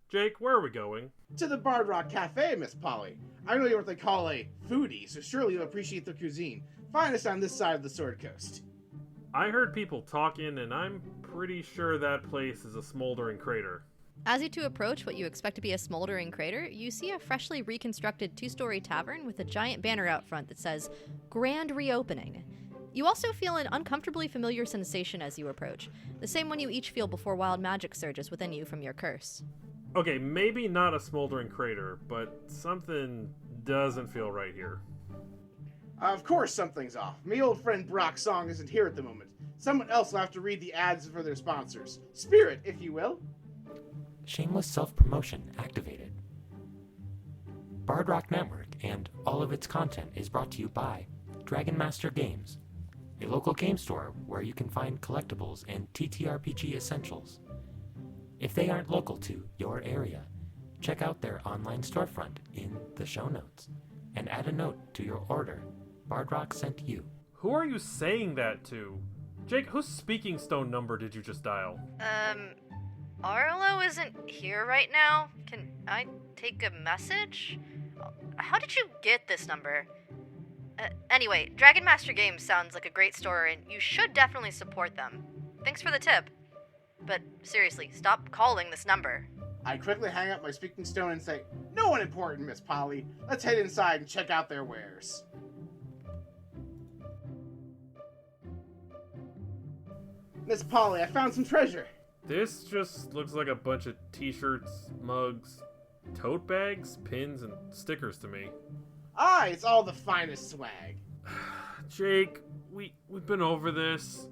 Jake, where are we going? To the Bard Rock Cafe, Miss Polly. I know you're what they call a foodie, so surely you'll appreciate their cuisine. Find us on this side of the Sword Coast. I heard people talking, and I'm pretty sure that place is a smoldering crater. As you two approach what you expect to be a smoldering crater, you see a freshly reconstructed two-story tavern with a giant banner out front that says, Grand Reopening. You also feel an uncomfortably familiar sensation as you approach, the same one you each feel before wild magic surges within you from your curse. Okay, maybe not a smoldering crater, but something doesn't feel right here. Of course something's off. My old friend Brock Song isn't here at the moment. Someone else will have to read the ads for their sponsors. Spirit, if you will. Shameless self-promotion activated. Bard Rock Network and all of its content is brought to you by Dragon Master Games, a local game store where you can find collectibles and TTRPG essentials. If they aren't local to your area, check out their online storefront in the show notes and add a note to your order. Bard Rock sent you. Who are you saying that to? Jake, whose speaking stone number did you just dial? Arlo isn't here right now. Can I take a message? How did you get this number? Anyway, Dragon Master Games sounds like a great store, and you should definitely support them. Thanks for the tip. But seriously, stop calling this number. I quickly hang up my speaking stone and say, No one important, Miss Polly. Let's head inside and check out their wares. Miss Polly, I found some treasure. This just looks like a bunch of t-shirts, mugs, tote bags, pins, and stickers to me. It's all the finest swag. Jake, we've been over this.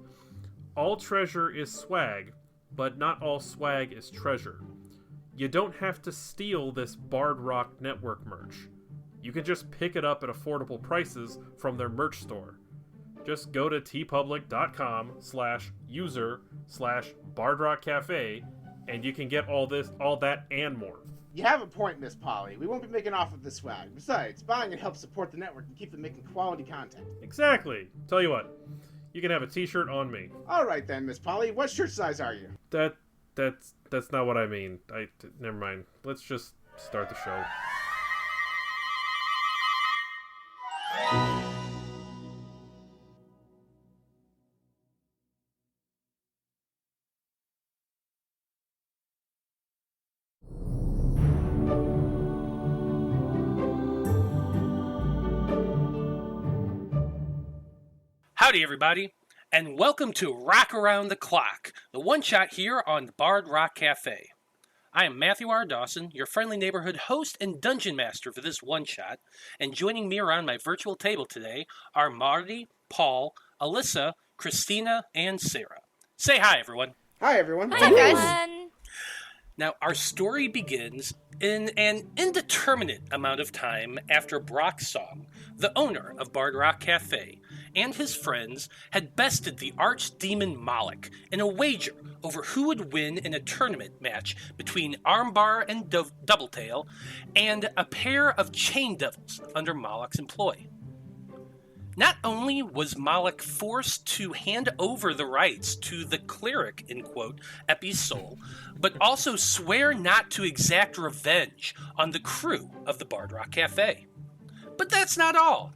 All treasure is swag, but not all swag is treasure. You don't have to steal this Bard Rock Network merch. You can just pick it up at affordable prices from their merch store. Just go to tpublic.com/user/BardRockCafe and you can get all that and more. You have a point, Miss Polly. We won't be making off with this swag. Besides, buying it helps support the network and keep them making quality content. Exactly. Tell you what, you can have a t-shirt on me. Alright then, Miss Polly. What shirt size are you? That's not what I mean. Never mind. Let's just start the show. Howdy, everybody, and welcome to Rock Around the Clock, the one-shot here on the Bard Rock Cafe. I am Matthew R. Dawson, your friendly neighborhood host and dungeon master for this one-shot, and joining me around my virtual table today are Marty, Paul, Alyssa, Christina, and Sarah. Say hi, everyone. Hi, everyone. Hi, everyone. Now, our story begins in an indeterminate amount of time after Brock Song, the owner of Bard Rock Cafe, and his friends had bested the archdemon Moloch in a wager over who would win in a tournament match between Armbar and Doubletail and a pair of chain devils under Moloch's employ. Not only was Moloch forced to hand over the rights to the cleric, in quote, Epi's soul, but also swear not to exact revenge on the crew of the Bard Rock Cafe. But that's not all.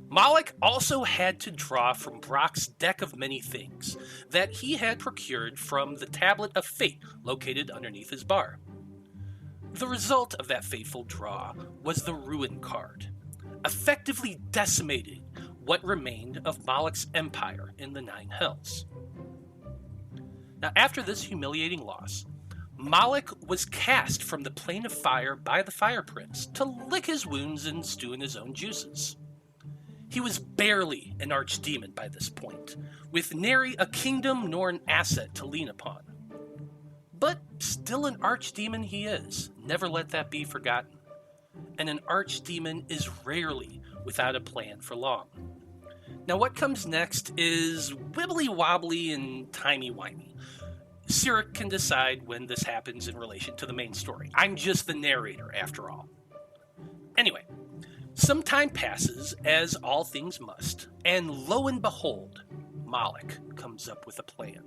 Moloch also had to draw from Brock's deck of many things that he had procured from the Tablet of Fate located underneath his bar. The result of that fateful draw was the Ruin card, effectively decimated what remained of Moloch's empire in the Nine Hells. Now, after this humiliating loss, Moloch was cast from the plane of fire by the Fire Prince to lick his wounds and stew in his own juices. He was barely an archdemon by this point, with nary a kingdom nor an asset to lean upon. But still an archdemon he is, never let that be forgotten. And an archdemon is rarely without a plan for long. Now what comes next is wibbly-wobbly and timey-wimey. Sirik can decide when this happens in relation to the main story. I'm just the narrator, after all. Anyway, some time passes, as all things must, and lo and behold, Moloch comes up with a plan.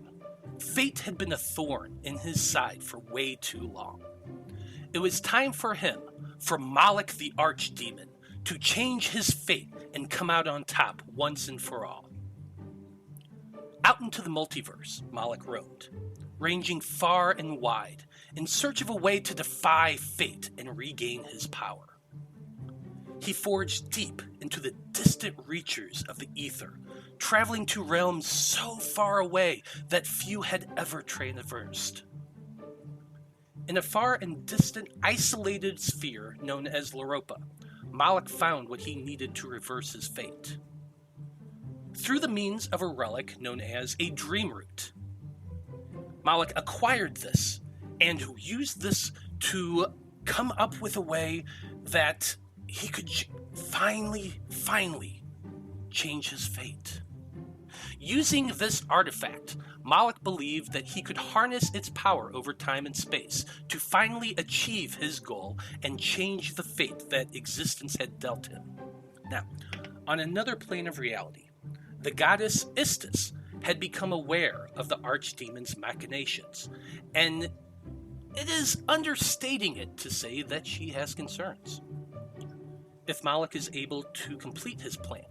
Fate had been a thorn in his side for way too long. It was time for him, for Moloch the archdemon, to change his fate and come out on top once and for all. Out into the multiverse, Moloch roamed, ranging far and wide, in search of a way to defy fate and regain his power. He forged deep into the distant reaches of the ether, traveling to realms so far away that few had ever traversed. In a far and distant isolated sphere known as Loropa, Moloch found what he needed to reverse his fate. Through the means of a relic known as a dream root, Moloch acquired this and used this to come up with a way that he could finally change his fate. Using this artifact, Moloch believed that he could harness its power over time and space to finally achieve his goal and change the fate that existence had dealt him. Now, on another plane of reality, the Goddess Istus had become aware of the archdemon's machinations, and it is understating it to say that she has concerns. If Moloch is able to complete his plan,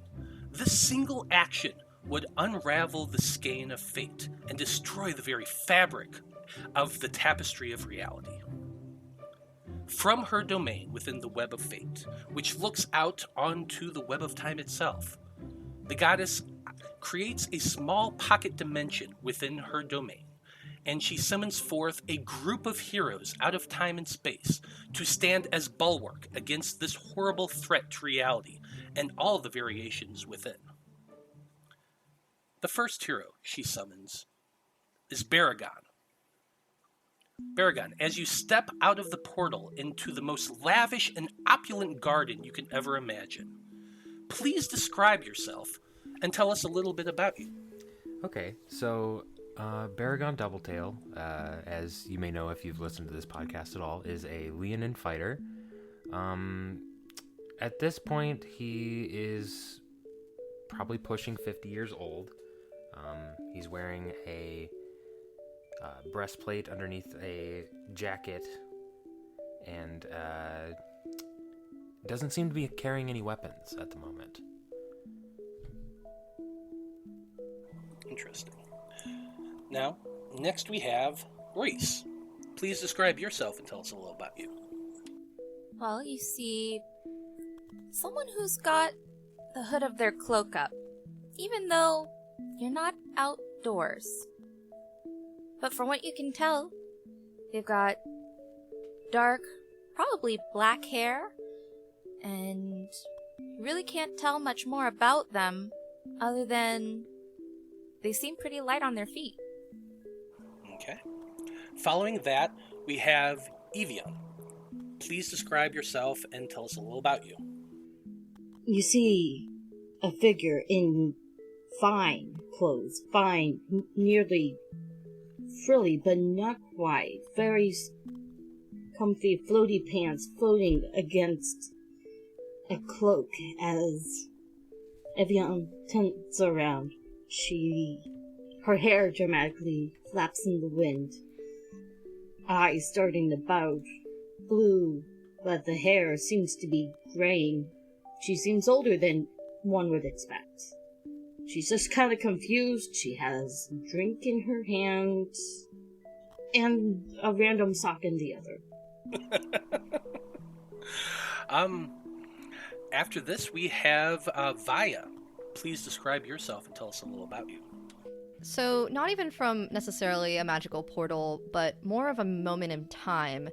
this single action would unravel the skein of fate and destroy the very fabric of the tapestry of reality. From her domain within the web of fate, which looks out onto the web of time itself, the goddess creates a small pocket dimension within her domain, and she summons forth a group of heroes out of time and space to stand as bulwark against this horrible threat to reality and all the variations within. The first hero she summons is Baragon. Baragon, as you step out of the portal into the most lavish and opulent garden you can ever imagine, please describe yourself and tell us a little bit about you. Okay, so Baragon Doubletail, as you may know if you've listened to this podcast at all, is a Leonin fighter. At this point, he is probably pushing 50 years old. He's wearing a breastplate underneath a jacket, and doesn't seem to be carrying any weapons at the moment. Interesting. Now, next we have Reese. Please describe yourself and tell us a little about you. Well, you see someone who's got the hood of their cloak up, even though you're not outdoors. But from what you can tell, they've got dark, probably black hair, and you really can't tell much more about them other than they seem pretty light on their feet. Okay. Following that, we have Evian. Please describe yourself and tell us a little about you. You see a figure in fine clothes, fine, nearly frilly, but not quite. Very comfy, floaty pants floating against a cloak as Evian turns around. Her hair dramatically flaps in the wind. Eyes starting to bulge blue, but the hair seems to be graying. She seems older than one would expect. She's just kind of confused. She has a drink in her hand and a random sock in the other. After this, we have Vaya. Please describe yourself and tell us a little about you. So, not even from necessarily a magical portal, but more of a moment in time,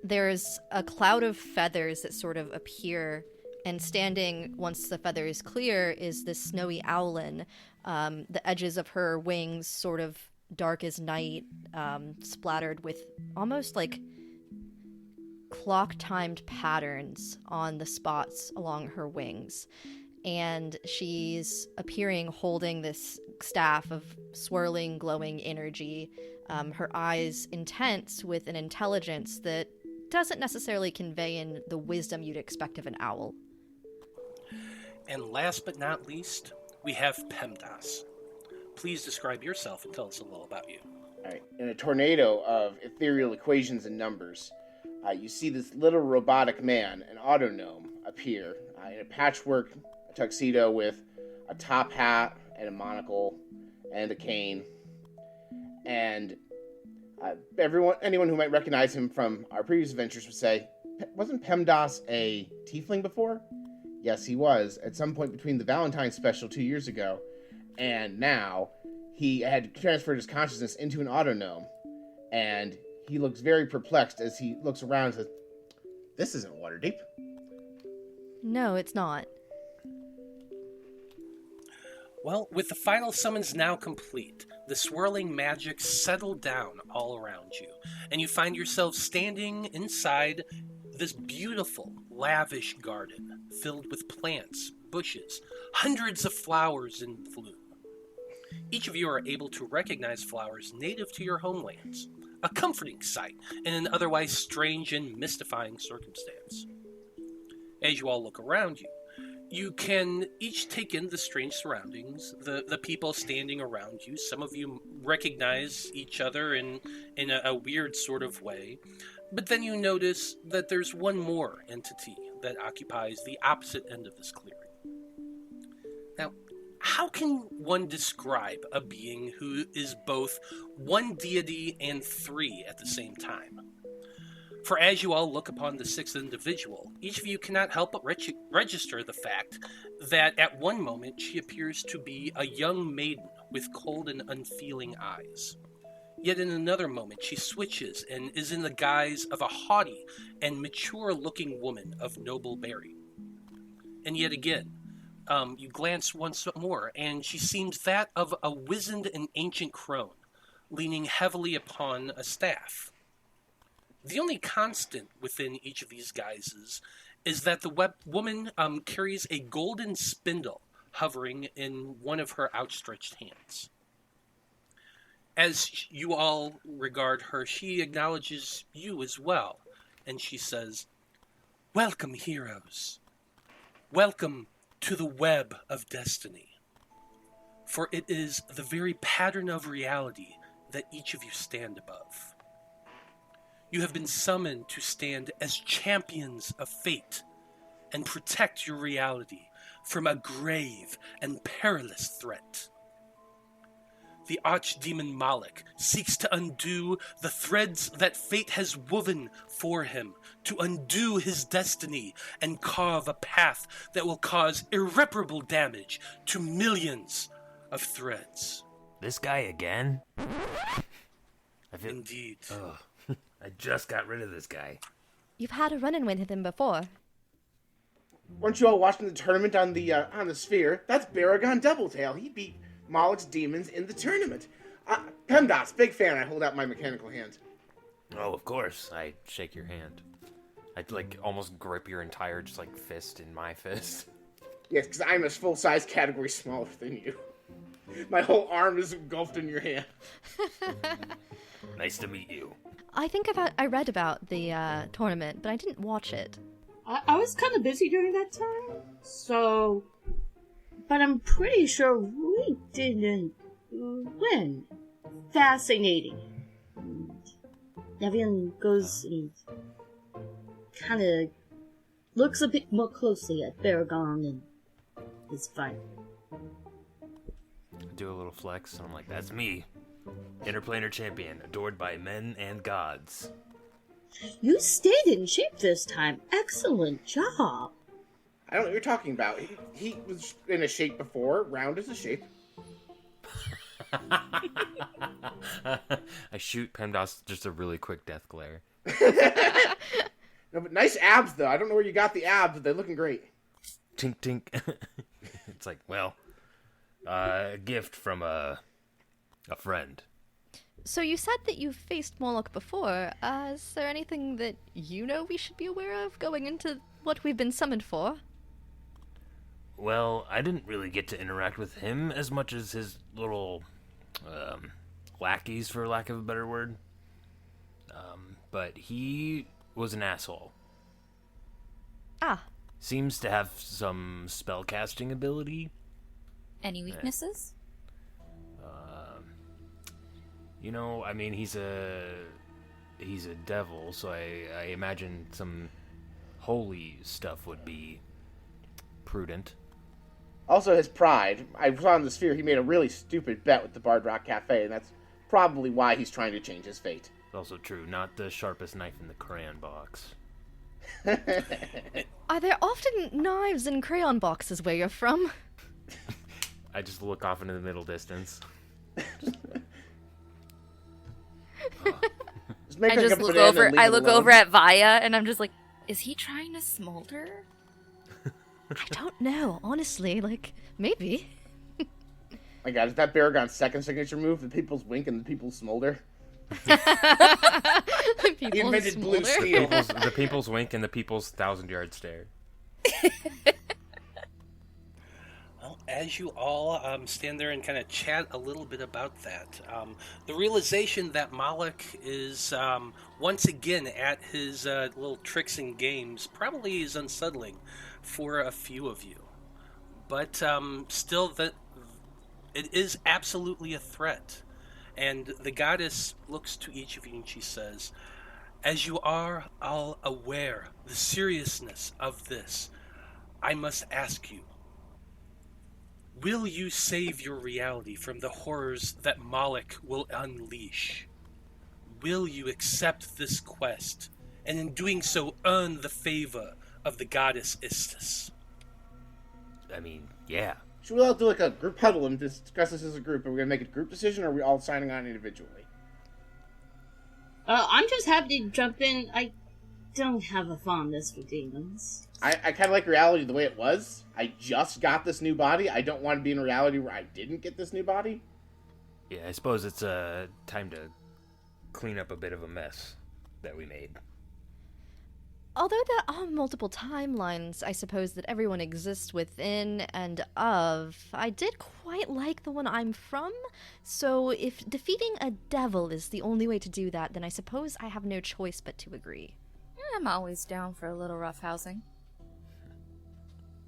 there's a cloud of feathers that sort of appear, and standing, once the feathers clear, is this snowy owlin. The edges of her wings sort of dark as night, splattered with almost like clock-timed patterns on the spots along her wings. And she's appearing holding this staff of swirling, glowing energy, her eyes intense with an intelligence that doesn't necessarily convey in the wisdom you'd expect of an owl. And last but not least, we have PEMDAS. please describe yourself and tell us a little about you. All right. In a tornado of ethereal equations and numbers, you see this little robotic man, an autognome, appear in a patchwork tuxedo with a top hat and a monocle and a cane. And anyone who might recognize him from our previous adventures would say, wasn't PEMDAS a tiefling before? Yes, he was. At some point between the Valentine's special 2 years ago and now, he had transferred his consciousness into an autognome. And he looks very perplexed as he looks around and says, "This isn't Waterdeep." No, it's not. Well, with the final summons now complete, the swirling magic settled down all around you, and you find yourself standing inside this beautiful, lavish garden filled with plants, bushes, hundreds of flowers in bloom. Each of you are able to recognize flowers native to your homelands, a comforting sight in an otherwise strange and mystifying circumstance. As you all look around you, you can each take in the strange surroundings, the people standing around you. Some of you recognize each other in a weird sort of way, but then you notice that there's one more entity that occupies the opposite end of this clearing. Now, how can one describe a being who is both one deity and three at the same time? For as you all look upon the sixth individual, each of you cannot help but register the fact that at one moment she appears to be a young maiden with cold and unfeeling eyes. Yet in another moment she switches and is in the guise of a haughty and mature-looking woman of noble bearing. And yet again, you glance once more, and she seems that of a wizened and ancient crone, leaning heavily upon a staff. The only constant within each of these guises is that the woman carries a golden spindle hovering in one of her outstretched hands. As you all regard her, she acknowledges you as well, and she says, "Welcome, heroes. Welcome to the web of destiny. For it is the very pattern of reality that each of you stand above. You have been summoned to stand as champions of fate and protect your reality from a grave and perilous threat. The archdemon Moloch seeks to undo the threads that fate has woven for him, to undo his destiny and carve a path that will cause irreparable damage to millions of threads." This guy again? Indeed. Ugh. I just got rid of this guy. You've had a run-in with him before. Weren't you all watching the tournament on the sphere? That's Baragon Doubletail. He beat Moloch's demons in the tournament. PEMDAS, big fan. I hold out my mechanical hand. Oh, of course. I shake your hand. I'd almost grip your entire fist in my fist. Yes, because I'm a full-size category smaller than you. My whole arm is engulfed in your hand. Nice to meet you. I think I read about the tournament, but I didn't watch it. I was kind of busy during that time, so... But I'm pretty sure we didn't win. Fascinating. Evian goes and kind of looks a bit more closely at Baragon and is fine. I do a little flex, and I'm like, that's me. Interplanar champion, adored by men and gods. You stayed in shape this time. Excellent job. I don't know what you're talking about. He was in a shape before. Round is a shape. I shoot PEMDAS just a really quick death glare. No, but nice abs, though. I don't know where you got the abs, but they're looking great. Tink, tink. It's a gift from a friend. So you said that you've faced Moloch before. Is there anything that you know we should be aware of going into what we've been summoned for? Well, I didn't really get to interact with him as much as his little lackeys, for lack of a better word. But he was an asshole. Ah. Seems to have some spellcasting ability. Any weaknesses? You know, I mean, he's a devil, so I imagine some holy stuff would be prudent. Also, his pride. I saw in the sphere he made a really stupid bet with the Bard Rock Cafe, and that's probably why he's trying to change his fate. It's also true, not the sharpest knife in the crayon box. Are there often knives in crayon boxes where you're from? I just look off into the middle distance. I just look over. I look over at Vaya, and I'm just like, "Is he trying to smolder?" I don't know, honestly. Like, maybe. My God, is that Baragon's second signature move? The people's wink and the people's smolder. He invented blue steel. The people's wink and the people's 1,000-yard stare. Well, as you all stand there and kind of chat a little bit about that, the realization that Moloch is once again at his little tricks and games probably is unsettling for a few of you. But still, it is absolutely a threat. And the goddess looks to each of you and she says, as you are all aware the seriousness of this, I must ask you, will you save your reality from the horrors that Moloch will unleash? Will you accept this quest, and in doing so earn the favor of the Goddess Istus? I mean, yeah. Should we all do like a group huddle and discuss this as a group? Are we going to make a group decision, or are we all signing on individually? I'm just happy to jump in. I don't have a fondness for demons. I kind of like reality the way it was. I just got this new body. I don't want to be in reality where I didn't get this new body. Yeah, I suppose it's time to clean up a bit of a mess that we made. Although there are multiple timelines, I suppose, that everyone exists within and of, I did quite like the one I'm from, so if defeating a devil is the only way to do that, then I suppose I have no choice but to agree. I'm always down for a little roughhousing.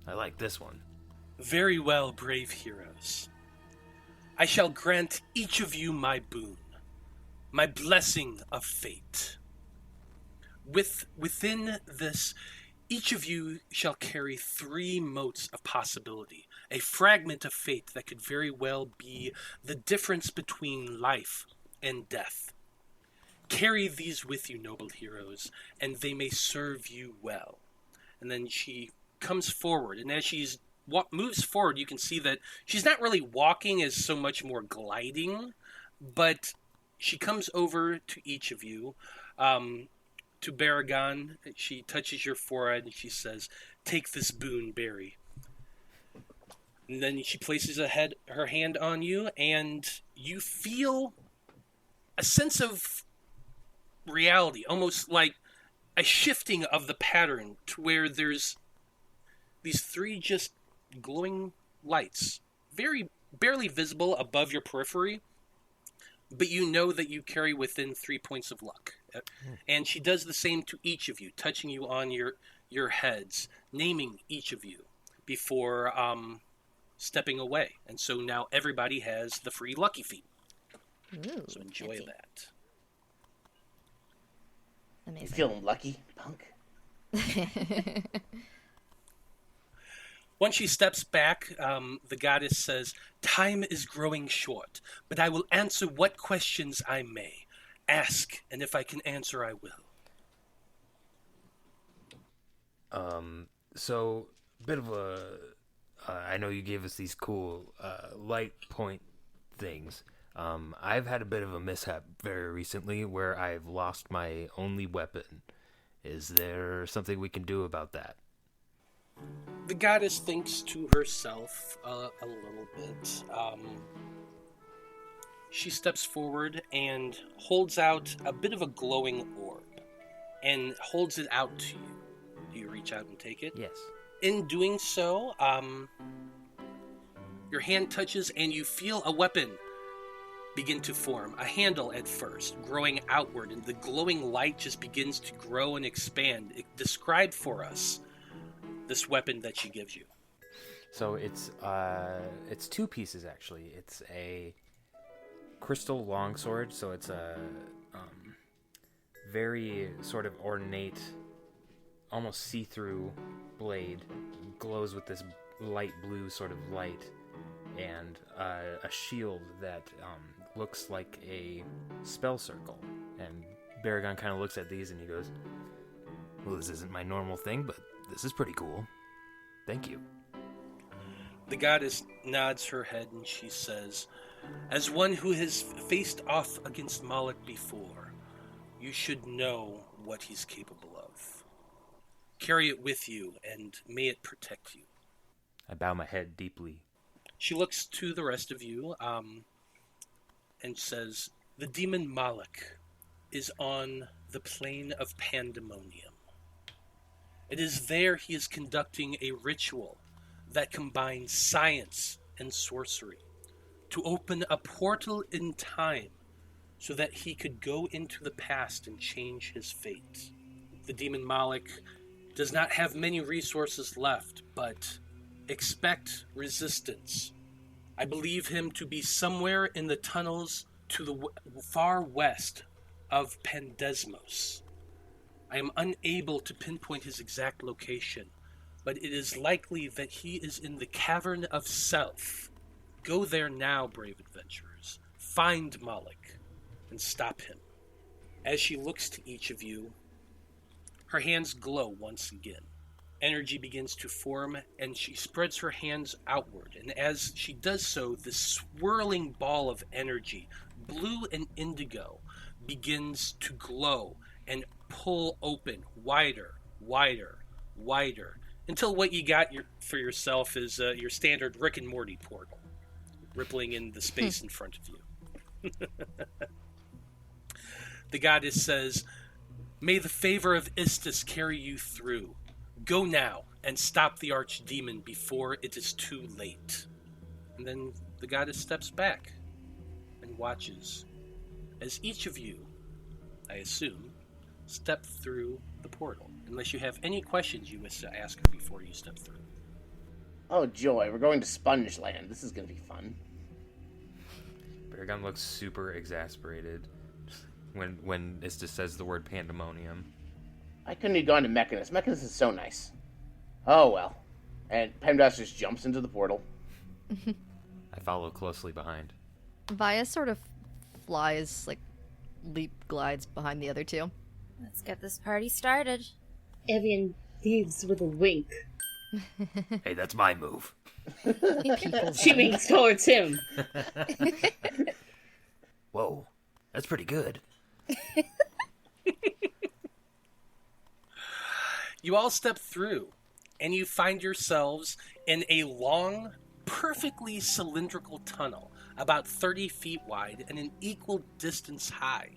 I like this one. Very well, brave heroes. I shall grant each of you my boon, my blessing of fate. Within this, each of you shall carry 3 motes of possibility, a fragment of fate that could very well be the difference between life and death. Carry these with you, noble heroes, and they may serve you well. And then she comes forward, and as she's moves forward, you can see that she's not really walking as so much more gliding, but she comes over to each of you, to Baragon. She touches your forehead and she says, take this boon, Barry. And then she places her hand on you, and you feel a sense of reality, almost like a shifting of the pattern to where there's these 3 just glowing lights, very barely visible above your periphery, but you know that you carry within 3 points of luck. And she does the same to each of you, touching you on your heads, naming each of you before stepping away. And so now everybody has the free lucky feet. Ooh, so enjoy fancy. that. Amazing. You feeling lucky, punk? Once she steps back, the goddess says, time is growing short, but I will answer what questions I may. Ask, and if I can answer, I will. So, bit of a... I know you gave us these cool light point things. I've had a bit of a mishap very recently where I've lost my only weapon. Is there something we can do about that? The goddess thinks to herself a little bit. She steps forward and holds out a bit of a glowing orb and holds it out to you. Do you reach out and take it? Yes. In doing so, your hand touches and you feel a weapon begin to form. A handle at first, growing outward, and the glowing light just begins to grow and expand. Describe for us this weapon that she gives you. So it's 2 pieces actually. It's a crystal longsword, so it's a very sort of ornate, almost see-through blade. Glows with this light blue sort of light, and a shield that looks like a spell circle. And Baragon kind of looks at these and he goes, "Well, this isn't my normal thing, but this is pretty cool. Thank you." The goddess nods her head and she says, "As one who has faced off against Moloch before, you should know what he's capable of. Carry it with you, and may it protect you." I bow my head deeply. She looks to the rest of you and says, "The demon Moloch is on the plane of Pandemonium. It is there he is conducting a ritual that combines science and sorcery to open a portal in time so that he could go into the past and change his fate. The demon Moloch does not have many resources left, but expect resistance. I believe him to be somewhere in the tunnels to the far west of Pandesmos. I am unable to pinpoint his exact location, but it is likely that he is in the Cavern of Self. Go there now, brave adventurers. Find Moloch and stop him." As she looks to each of you, her hands glow once again. Energy begins to form, and she spreads her hands outward. And as she does so, this swirling ball of energy, blue and indigo, begins to glow and pull open wider, wider, wider, until what you got for yourself is your standard Rick and Morty portal, rippling in the space in front of you. The goddess says, "May the favor of Istus carry you through. Go now and stop the archdemon before it is too late." And then the goddess steps back and watches as each of you, I assume, step through the portal. Unless you have any questions you wish to ask her before you step through. Oh, joy. We're going to Sponge Land. This is going to be fun. Baragon looks super exasperated when Istus says the word pandemonium. I couldn't have gone to Mechanus. Mechanus is so nice. Oh, well. And Pemdas just jumps into the portal. I follow closely behind. Via sort of flies, leap glides behind the other two. Let's get this party started. Evian leaves with a wink. Hey, that's my move. She winks towards him. Whoa, that's pretty good. You all step through, and you find yourselves in a long, perfectly cylindrical tunnel, about 30 feet wide and an equal distance high.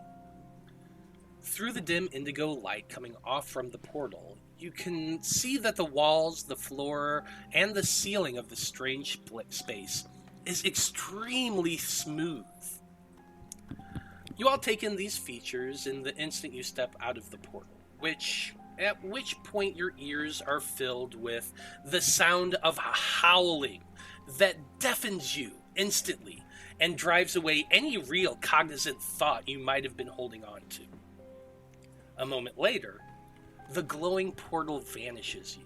Through the dim indigo light coming off from the portal, you can see that the walls, the floor, and the ceiling of the strange space is extremely smooth. You all take in these features in the instant you step out of the portal, at which point your ears are filled with the sound of howling that deafens you instantly and drives away any real cognizant thought you might have been holding on to. A moment later, the glowing portal vanishes,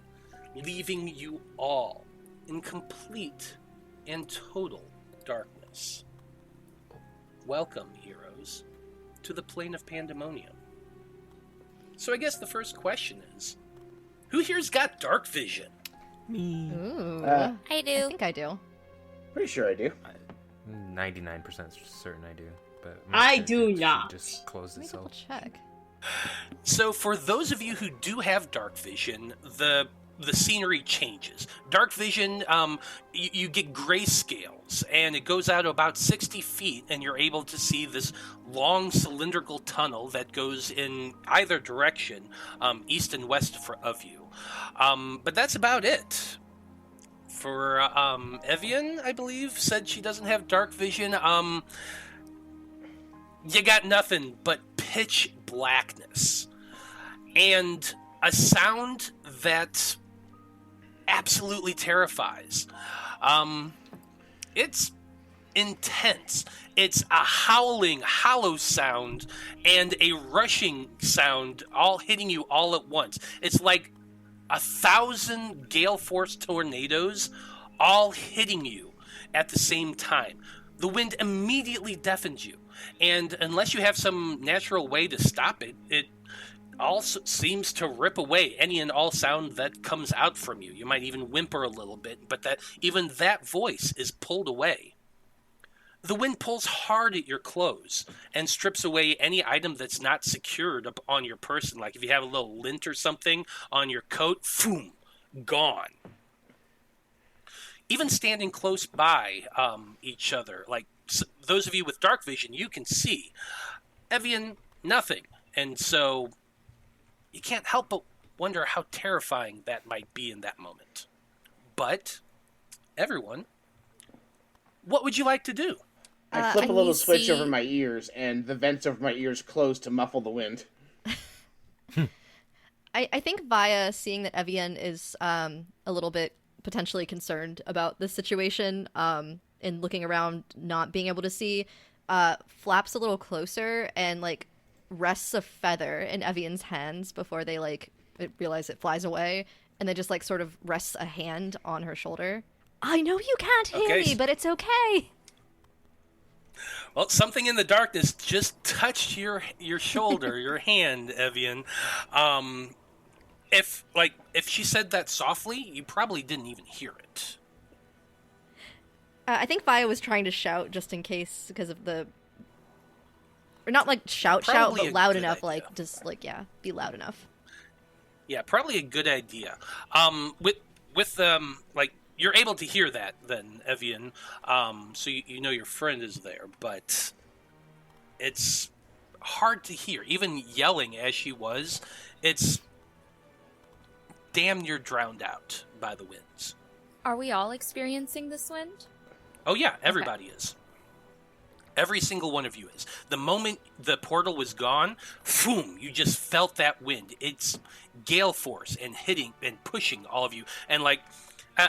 leaving you all in complete and total darkness. Welcome, heroes, to the plane of Pandemonium. So I guess the first question is, who here's got dark vision? Me. Ooh. I do. I think I do. Pretty sure I do. 99% certain I do. But I do character not. just closed Let me double itself. check. So for those of you who do have dark vision, the scenery changes. Dark vision, you get grayscales, and it goes out to about 60 feet, and you're able to see this long cylindrical tunnel that goes in either direction, east and west of you. But that's about it. For Evian, I believe, said she doesn't have dark vision. You got nothing but pitch blackness and a sound that absolutely terrifies. It's intense. it's a howling, hollow sound and a rushing sound all hitting you all at once. It's like 1,000 gale force tornadoes all hitting you at the same time. The wind immediately deafens you, and unless you have some natural way to stop it, it also seems to rip away any and all sound that comes out from you. You might even whimper a little bit, but even that voice is pulled away. The wind pulls hard at your clothes and strips away any item that's not secured up on your person. Like if you have a little lint or something on your coat, boom, gone. Even standing close by each other, like those of you with dark vision, you can see. Evian, nothing. And so you can't help but wonder how terrifying that might be in that moment. But, everyone, what would you like to do? I flip a little switch over my ears, and the vents over my ears close to muffle the wind. I think Vaya, seeing that Evian is a little bit potentially concerned about this situation, and looking around, not being able to see, flaps a little closer and like rests a feather in Evian's hands before they realize it flies away, and then just like sort of rests a hand on her shoulder. I know you can't hear me, but it's okay. Well, something in the darkness just touched your shoulder, your hand, Evian. If she said that softly, you probably didn't even hear it. I think Vaya was trying to shout just in case because of the... Or not like shout, but loud enough, idea. Be loud enough. Yeah, probably a good idea. You're able to hear that then, Evian, so you know your friend is there, but it's hard to hear. Even yelling as she was, it's damn near drowned out by the winds. Are we all experiencing this wind? Oh yeah, everybody is. Every single one of you is. The moment the portal was gone, boom, you just felt that wind. It's gale force and hitting and pushing all of you. And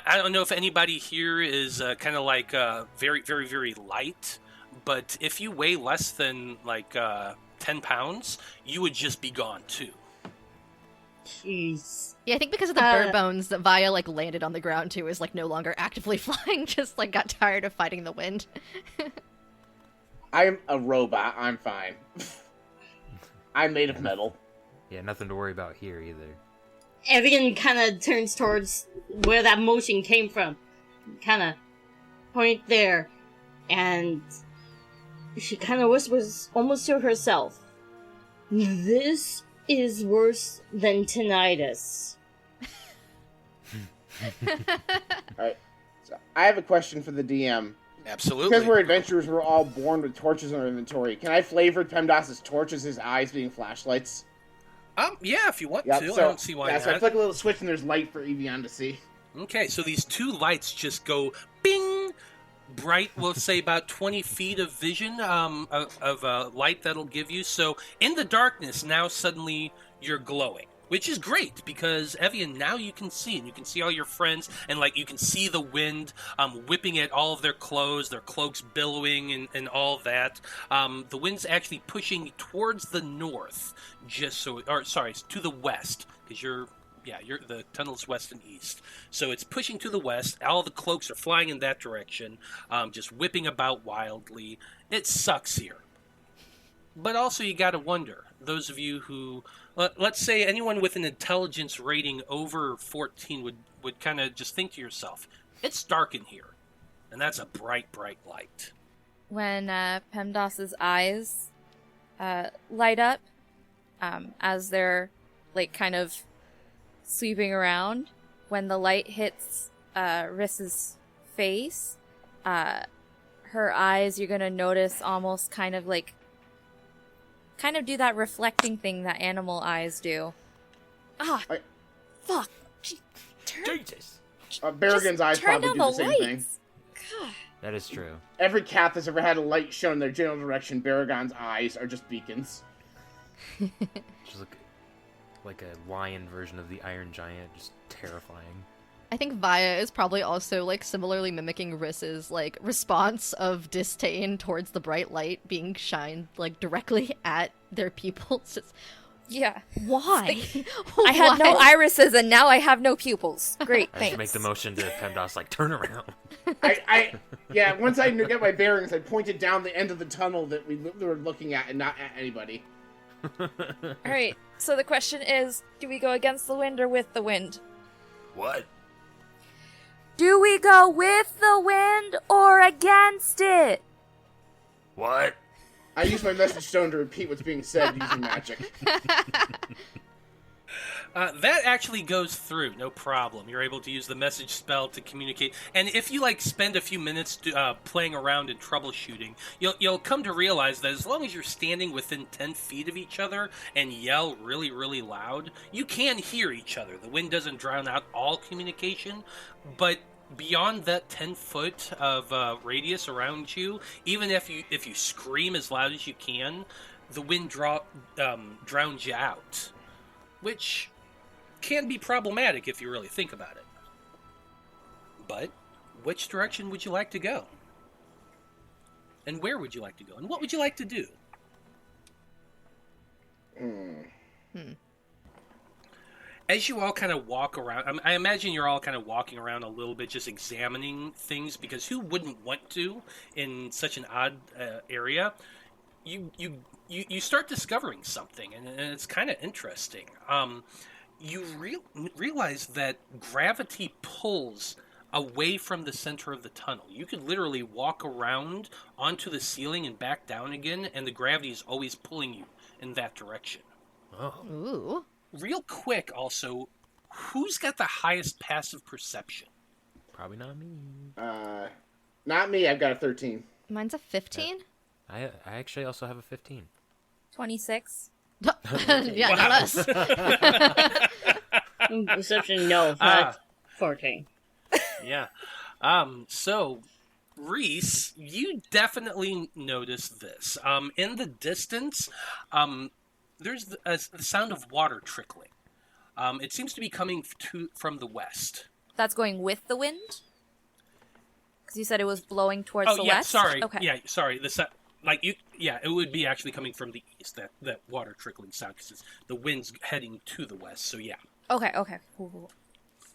I don't know if anybody here is kind of very, very, very light, but if you weigh less than 10 pounds, you would just be gone too. Jeez. Yeah, I think because of the bird bones that Vaya landed on the ground too is no longer actively flying, just got tired of fighting the wind. I'm a robot. I'm fine. I'm made of metal. Yeah, nothing to worry about here either. Evian kind of turns towards where that motion came from. Kind of point there. And she kind of whispers almost to herself. This is worse than tinnitus. Alright. So I have a question for the DM. Absolutely. Because we're adventurers, we're all born with torches in our inventory. Can I flavor PEMDAS's torches, his eyes being flashlights? Yeah, if you want to. So, I don't see why not. So I flick a little switch and there's light for Evian to see. Okay, so these two lights just go bing, bright, we'll say about 20 feet of vision of light that'll give you. So in the darkness, now suddenly you're glowing, which is great because, Evian, now you can see, and you can see all your friends, and you can see the wind whipping at all of their clothes, their cloaks billowing and all that. The wind's actually pushing towards the north, to the west, because the tunnel's west and east. So it's pushing to the west. All the cloaks are flying in that direction, just whipping about wildly. It sucks here. But also you gotta wonder, those of you who, let's say anyone with an intelligence rating over 14 would kind of just think to yourself, it's dark in here. And that's a bright, bright light. When PEMDAS's eyes light up, as they're kind of sweeping around, when the light hits Riss's face, her eyes, you're gonna notice almost kind of do that reflecting thing that animal eyes do. Fuck. Jesus. Barragan's eyes probably do the same thing. God. That is true. Every cat that's ever had a light shown in their general direction, Barragan's eyes are just beacons. Just like a lion version of the Iron Giant, just terrifying. I think Vaya is probably also, like, similarly mimicking Riss's, like, response of disdain towards the bright light being shined, like, directly at their pupils. Just, Yeah. why? I had no Why? irises and now I have no pupils. Great, I thanks. should make the motion to PEMDAS, like, turn around. Yeah, once I get my bearings, I pointed down the end of the tunnel that we were looking at and not at anybody. Alright, so the question is, do we go against the wind or with the wind? What? Do we go with the wind or against it? What? I use my message stone to repeat what's being said using magic. That actually goes through, no problem. You're able to use the message spell to communicate, and if you like spend a few minutes playing around and troubleshooting, you'll come to realize that as long as you're standing within 10 feet of each other and yell really, really loud, you can hear each other. The wind doesn't drown out all communication, but beyond that 10 foot of radius around you, even if you scream as loud as you can, the wind drowns you out, which can be problematic if you really think about it. But which direction would you like to go? And where would you like to go? And what would you like to do? As you all kind of walk around, I imagine you're all kind of walking around a little bit, just examining things, because who wouldn't want to in such an odd area? You start discovering something, and it's kind of interesting. You realize that gravity pulls away from the center of the tunnel. You could literally walk around onto the ceiling and back down again, and the gravity is always pulling you in that direction. Oh. Ooh. Real quick, also, who's got the highest passive perception? Probably not me. Not me, I've got a 13. Mine's a 15? I actually also have a 15. 26. Yeah, not us. Perception, no, not 14. Yeah. So, Reese, you definitely noticed this. In the distance, there's the sound of water trickling. It seems to be coming from the west. That's going with the wind? Because you said it was blowing towards the west? Sorry. Okay. Yeah, sorry. It would be actually coming from the east, that water trickling sound, because the wind's heading to the west, so yeah. Okay. Cool.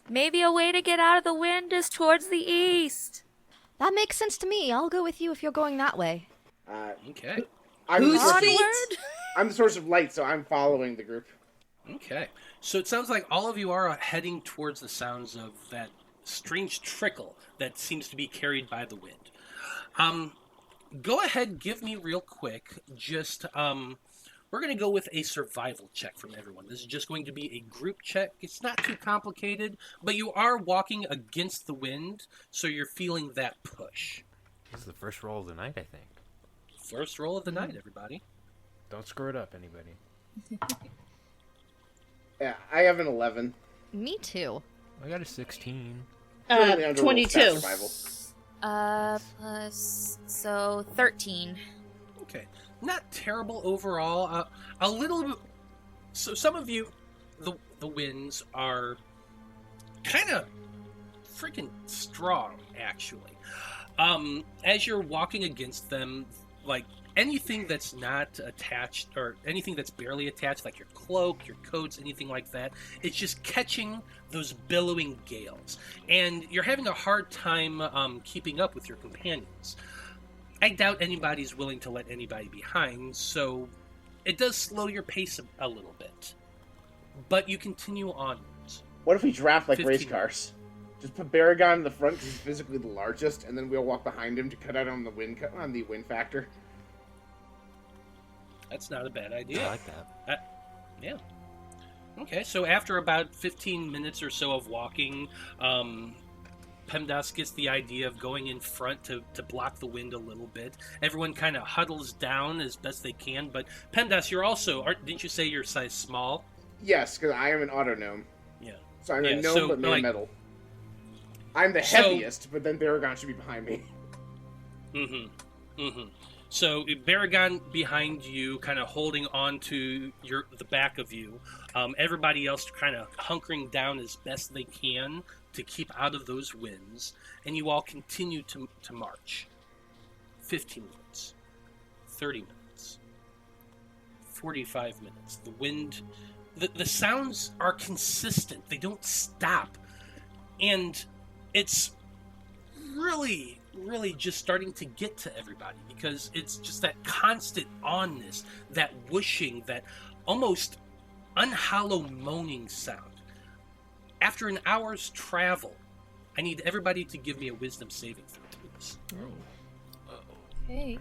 Maybe a way to get out of the wind is towards the east. That makes sense to me. I'll go with you if you're going that way. Okay. I'm Whose I'm the source of light, so I'm following the group. Okay. So it sounds like all of you are heading towards the sounds of that strange trickle that seems to be carried by the wind. Go ahead, give me real quick, just, we're going to go with a survival check from everyone. This is just going to be a group check. It's not too complicated, but you are walking against the wind, so you're feeling that push. This is the first roll of the night, I think. First roll of the night, everybody. Don't screw it up, anybody. Yeah, I have an 11. Me too. I got a 16. 22. Survival. So 13. Okay. Not terrible overall. A little bit... So some of you, the winds are kind of freaking strong, actually. As you're walking against them, like, anything that's not attached, or anything that's barely attached, like your cloak, your coats, anything like that, it's just catching those billowing gales. And you're having a hard time keeping up with your companions. I doubt anybody's willing to let anybody behind, so it does slow your pace a little bit. But you continue onwards. What if we draft like 15. race cars? Just put Baragon in the front because he's physically the largest, and then we'll walk behind him to cut out on the wind factor. That's not a bad idea. I like that. Yeah. Okay, so after about 15 minutes or so of walking, PEMDAS gets the idea of going in front to block the wind a little bit. Everyone kind of huddles down as best they can, but PEMDAS, you're also... didn't you say you're size small? Yes, because I am an auto gnome. Yeah. So I'm a Yeah, gnome so, but made like- of metal. I'm the heaviest, but then Baragon should be behind me. So Baragon behind you, kind of holding on to the back of you. Everybody else kind of hunkering down as best they can to keep out of those winds, and you all continue to march. 15 minutes, 30 minutes, 45 minutes. The wind, the sounds are consistent. They don't stop. And it's really just starting to get to everybody, because it's just that constant onness, that whooshing, that almost unhollow moaning sound. After an hour's travel, I need everybody to give me a wisdom saving throw, please. Okay.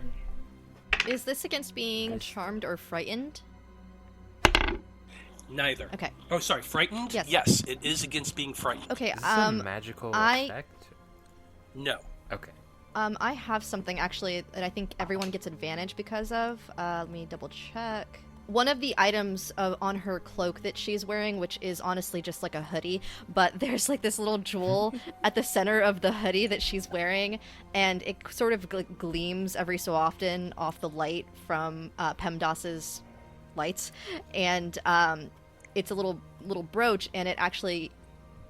Is this against being charmed or frightened? Neither. Okay. Oh, sorry, frightened? Yes. Yes, it is against being frightened. Okay, Is this a magical effect? No. Okay. I have something actually that I think everyone gets advantage because of. Let me double check. One of the items on her cloak that she's wearing, which is honestly just like a hoodie, but there's like this little jewel at the center of the hoodie that she's wearing, and it sort of gleams every so often off the light from PEMDAS's lights, and it's a little brooch, and it actually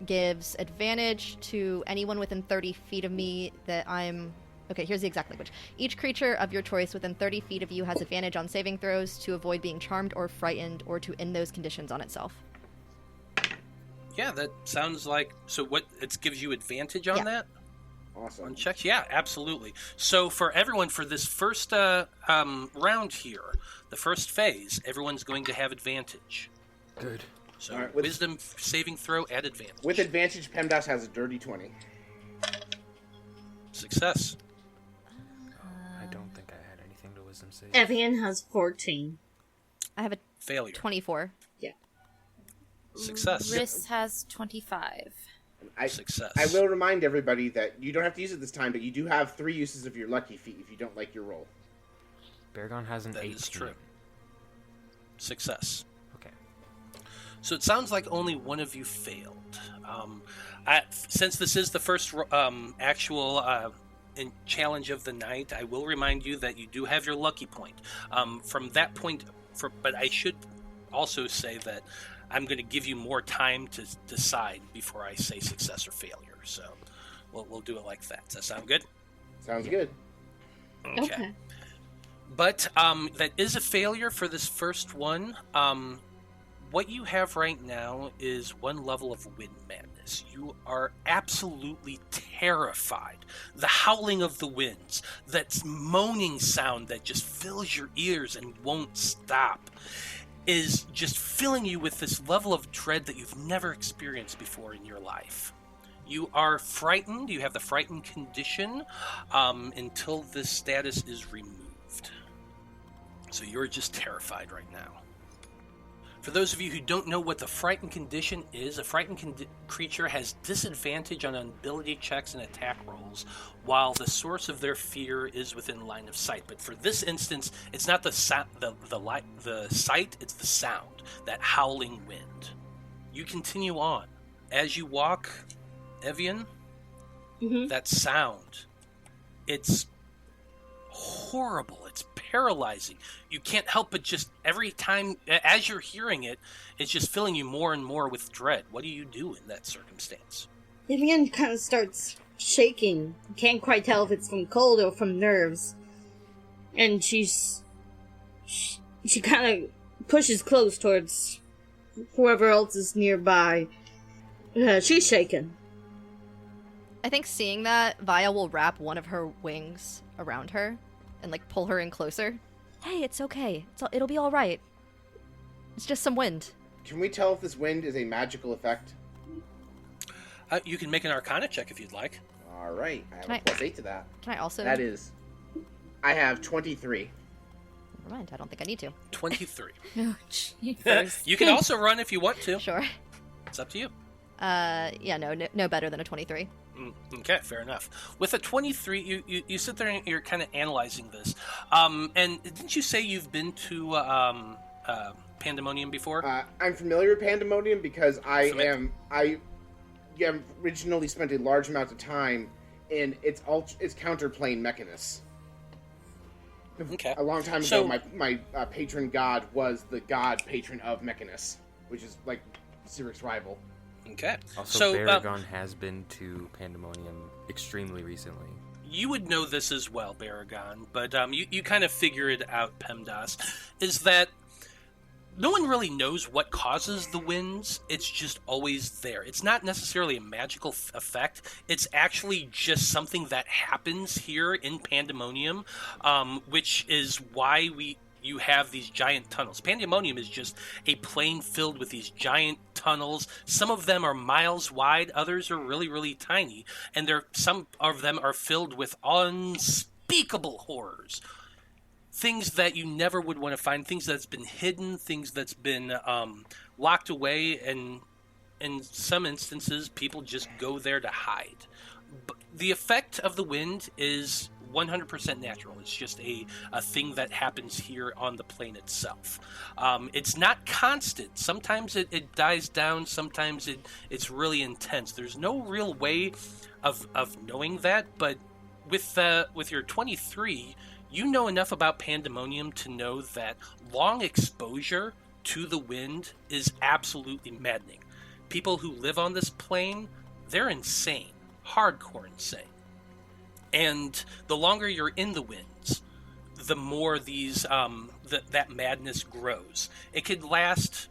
gives advantage to anyone within 30 feet of me that I'm... Okay, here's the exact language. Each creature of your choice within 30 feet of you has advantage on saving throws to avoid being charmed or frightened or to end those conditions on itself. Yeah, that sounds like... So what, it gives you advantage on that? Awesome. On checks? Yeah, absolutely. So for everyone, for this first round here, the first phase, everyone's going to have advantage. Good. So right, wisdom saving throw at advantage. With advantage, PEMDAS has a dirty 20. Success. I don't think I had anything to wisdom save. Evian has 14. I have a Failure. 24. Yeah. Success. Riss has 25. Success. I will remind everybody that you don't have to use it this time, but you do have 3 uses of your lucky feat if you don't like your roll. Beargon has an That 18. is true. Success. Okay. So it sounds like only one of you failed. Since this is the first actual challenge of the night, I will remind you that you do have your lucky point. From that point, but I should also say that I'm going to give you more time to decide before I say success or failure. So we'll do it like that. Does that sound good? Sounds good. Okay. But that is a failure for this first one. What you have right now is one level of wind madness. You are absolutely terrified. The howling of the winds, that moaning sound that just fills your ears and won't stop, is just filling you with this level of dread that you've never experienced before in your life. You are frightened. You have the frightened condition until this status is removed. So you're just terrified right now. For those of you who don't know what the frightened condition is, a frightened creature has disadvantage on ability checks and attack rolls, while the source of their fear is within line of sight. But for this instance, it's not the sight, it's the sound, that howling wind. You continue on. As you walk, Evian, that sound, it's horrible. It's paralyzing. You can't help but just every time, as you're hearing it, it's just filling you more and more with dread. What do you do in that circumstance? Evian kind of starts shaking. Can't quite tell if it's from cold or from nerves. And she kind of pushes close towards whoever else is nearby. She's shaking. I think seeing that, Vaya will wrap one of her wings around her and like pull her in closer. Hey, it's okay. It'll be all right. It's just some wind. Can we tell if this wind is a magical effect? You can make an Arcana check if you'd like. All right. I have a +8 to that. Can I also? That is... I have 23. Never mind. I don't think I need to. 23. Oh, jeepers. You can also run if you want to. Sure. It's up to you. Yeah, no better than a 23. Okay, fair enough. With a 23, you sit there and you're kind of analyzing this. And didn't you say you've been to Pandemonium before? I'm familiar with Pandemonium because I originally spent a large amount of time in its counterplane Mechanus. Okay. A long time ago, my patron god was the god patron of Mechanus, which is like Cyric's rival. Okay. Also, So, Baragon has been to Pandemonium extremely recently. you would know this as well, Baragon, but you kind of figure it out, PEMDAS, is that no one really knows what causes the winds. It's just always there. It's not necessarily a magical effect. It's actually just something that happens here in Pandemonium, which is why you have these giant tunnels. Pandemonium is just a plain filled with these giant tunnels. Some of them are miles wide, others are really, really tiny, and some of them are filled with unspeakable horrors. Things that you never would want to find, things that's been hidden, things that's been locked away, and in some instances, people just go there to hide. But the effect of the wind is 100% natural. It's just a thing that happens here on the plane itself. It's not constant. Sometimes it dies down. Sometimes it's really intense. There's no real way of knowing that, but with your 23, you know enough about Pandemonium to know that long exposure to the wind is absolutely maddening. People who live on this plane, they're insane. Hardcore insane. And the longer you're in the winds, the more that madness grows. It could last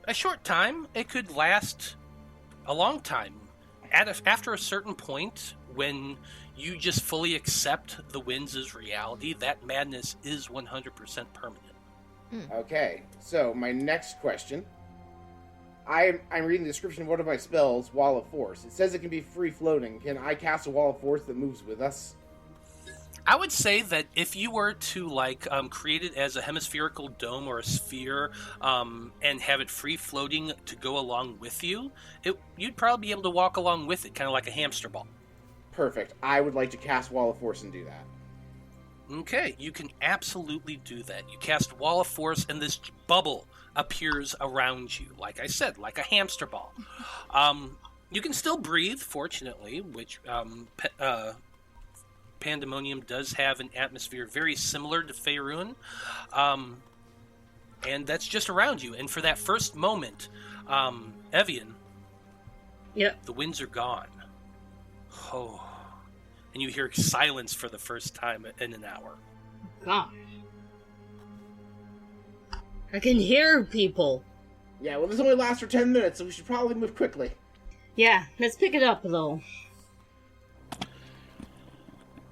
a short time. It could last a long time. After a certain point, when you just fully accept the winds as reality, that madness is 100% permanent. Okay, so my next question. I'm reading the description of one of my spells, Wall of Force. It says it can be free-floating. Can I cast a Wall of Force that moves with us? I would say that if you were to create it as a hemispherical dome or a sphere, and have it free floating to go along with you, you'd probably be able to walk along with it, kind of like a hamster ball. Perfect. I would like to cast Wall of Force and do that. Okay, you can absolutely do that. You cast Wall of Force, and this bubble appears around you, like I said, like a hamster ball. You can still breathe, fortunately, which Pandemonium does have an atmosphere very similar to Faerun, and that's just around you. And for that first moment, Evian, Yep. the winds are gone. Oh, and you hear silence for the first time in an hour. Gosh. I can hear people. Yeah, well, this only lasts for 10 minutes, so we should probably move quickly. Yeah, let's pick it up, though.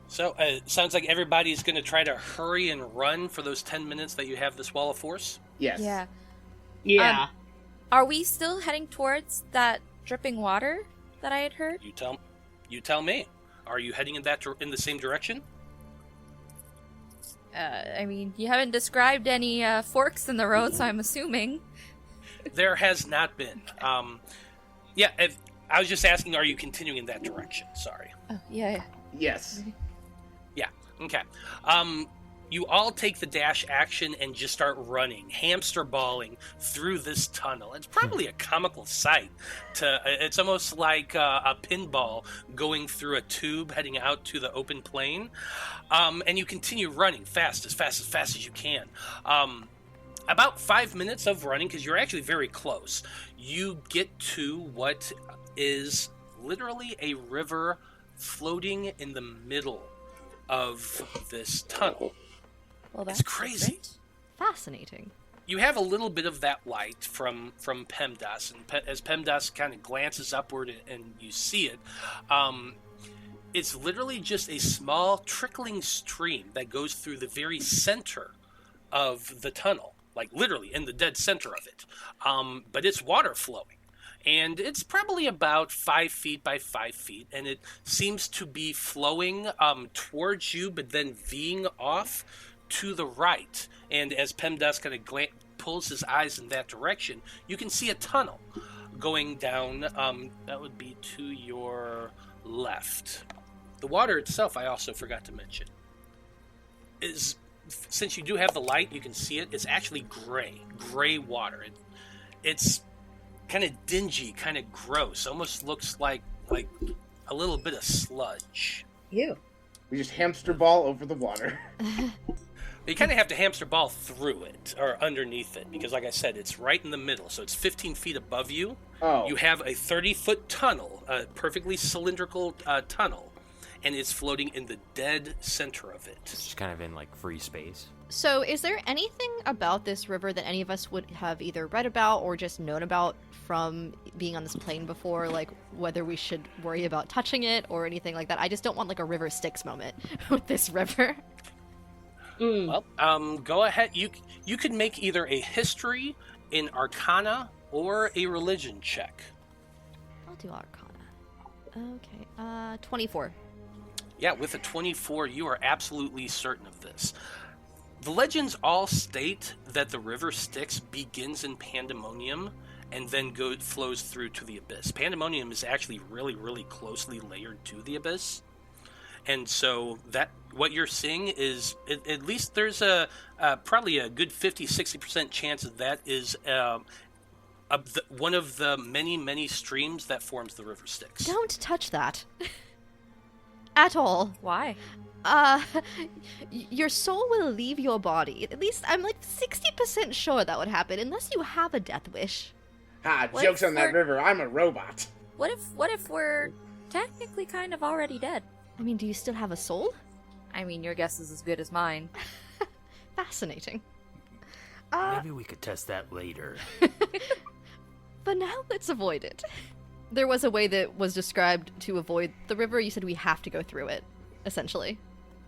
So, it sounds like everybody's going to try to hurry and run for those 10 minutes that you have this Wall of Force? Yes. Yeah. Yeah. Are we still heading towards that dripping water that I had heard? You tell me. Are you heading in the same direction? I mean, you haven't described any forks in the road, so I'm assuming. There has not been. I was just asking, are you continuing in that direction? Sorry. Oh, yeah. Yes. Yeah, okay. You all take the dash action and just start running, hamster balling through this tunnel. It's probably a comical sight. It's almost like a pinball going through a tube heading out to the open plain. And you continue running fast as you can. About 5 minutes of running, because you're actually very close, you get to what is literally a river floating in the middle of this tunnel. Well, that's It's crazy. different. Fascinating. You have a little bit of that light from PEMDAS, and as PEMDAS kind of glances upward and you see it, it's literally just a small trickling stream that goes through the very center of the tunnel, like literally in the dead center of it. But it's water flowing. And it's probably about 5 feet by 5 feet, and it seems to be flowing towards you, but then veering off to the right. And as PEMDAS kind of pulls his eyes in that direction, you can see a tunnel going down. That would be to your left. The water itself, I also forgot to mention, is, since you do have the light, you can see it, it's actually gray water. It's kind of dingy, kind of gross. Almost looks like a little bit of sludge. Ew. We just hamster ball over the water. You kind of have to hamster ball through it, or underneath it, because like I said, it's right in the middle, so it's 15 feet above you. Oh. You have a 30-foot tunnel, a perfectly cylindrical tunnel, and it's floating in the dead center of it. It's just kind of in, like, free space. So, is there anything about this river that any of us would have either read about or just known about from being on this plane before, like whether we should worry about touching it or anything like that? I just don't want like a river Styx moment with this river. Well, go ahead. You could make either a history, an arcana, or a religion check. I'll do arcana. Okay, 24. Yeah, with a 24, you are absolutely certain of this. The legends all state that the river Styx begins in Pandemonium and then flows through to the Abyss. Pandemonium is actually really, really closely layered to the Abyss. And so that what you're seeing is, at least there's probably a good 50-60% chance that is one of the many, many streams that forms the river Styx. Don't touch that. At all. Why? Your soul will leave your body. At least I'm like 60% sure that would happen, unless you have a death wish. Ha, What joke's if on that we're- river. I'm a robot. What if we're technically kind of already dead? I mean, do you still have a soul? I mean, your guess is as good as mine. Fascinating. Maybe we could test that later. But now let's avoid it. There was a way that was described to avoid the river. You said we have to go through it, essentially.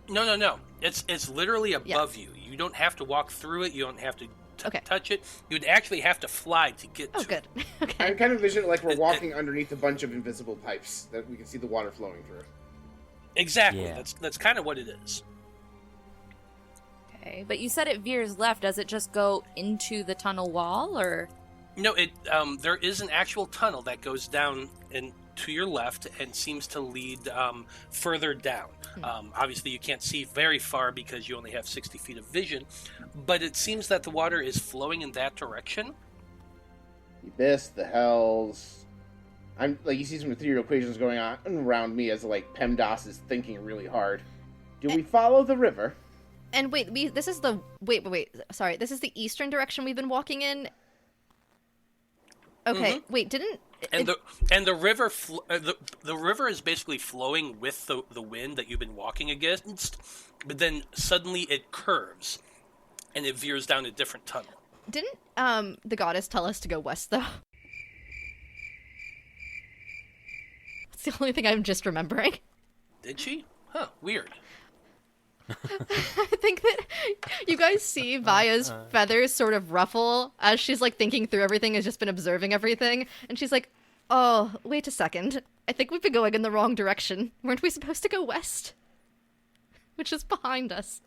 No. It's literally above you. You don't have to walk through it. You don't have to touch it. You'd actually have to fly to get to Oh, good. it. Okay. I kind of envision it like we're walking underneath a bunch of invisible pipes that we can see the water flowing through. Exactly. Yeah. That's kind of what it is. Okay, but you said it veers left. Does it just go into the tunnel wall, or? No, there is an actual tunnel that goes down and to your left and seems to lead further down. Obviously, you can't see very far because you only have 60 feet of vision, but it seems that the water is flowing in that direction. The abyss, the hells. I'm like, you see some ethereal equations going on around me as like PEMDAS is thinking really hard. Do we follow the river? And wait, this is the sorry, this is the eastern direction we've been walking in. Okay, wait, didn't the river the river is basically flowing with the wind that you've been walking against, but then suddenly it curves and it veers down a different tunnel. Didn't the goddess tell us to go west though? That's the only thing I'm just remembering. Did she? Huh, weird. I think that you guys see Vaya's feathers sort of ruffle as she's like thinking through everything, has just been observing everything, and she's like, oh, wait a second. I think we've been going in the wrong direction. Weren't we supposed to go west? Which is behind us.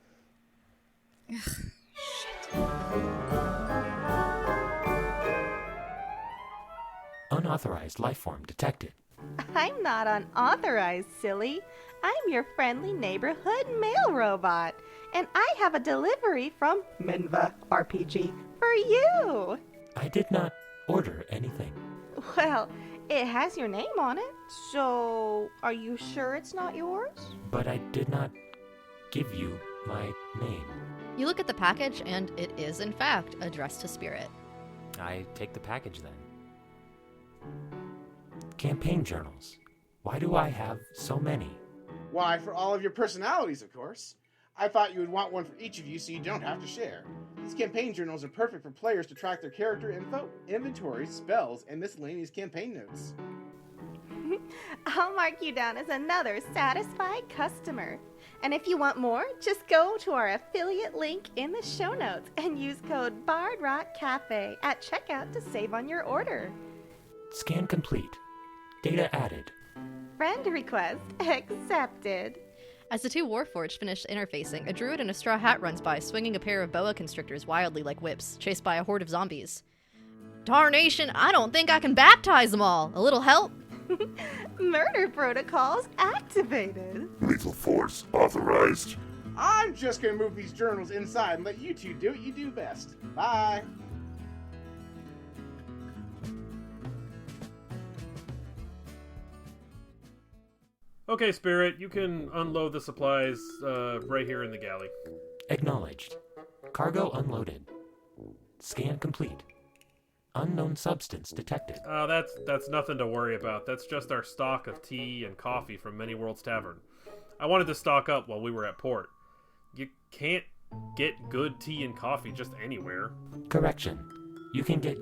Unauthorized life form detected. I'm not unauthorized, silly. I'm your friendly neighborhood mail robot, and I have a delivery from Minva RPG for you. I did not order anything. Well, it has your name on it, so are you sure it's not yours? But I did not give you my name. You look at the package, and it is, in fact, addressed to Spirit. I take the package then. Campaign journals. Why do I have so many? Why, for all of your personalities, of course. I thought you would want one for each of you so you don't have to share. These campaign journals are perfect for players to track their character info, inventories, spells, and miscellaneous campaign notes. I'll mark you down as another satisfied customer. And if you want more, just go to our affiliate link in the show notes and use code BardRockCafe at checkout to save on your order. Scan complete. Data added. Friend request accepted. As the two Warforged finish interfacing, a druid in a straw hat runs by, swinging a pair of boa constrictors wildly like whips, chased by a horde of zombies. Tarnation, I don't think I can baptize them all. A little help? Murder protocols activated. Lethal force authorized. I'm just gonna move these journals inside and let you two do what you do best. Bye. Okay, Spirit, you can unload the supplies right here in the galley. Acknowledged. Cargo unloaded. Scan complete. Unknown substance detected. That's nothing to worry about. That's just our stock of tea and coffee from Many Worlds Tavern. I wanted to stock up while we were at port. You can't get good tea and coffee just anywhere. Correction. You can get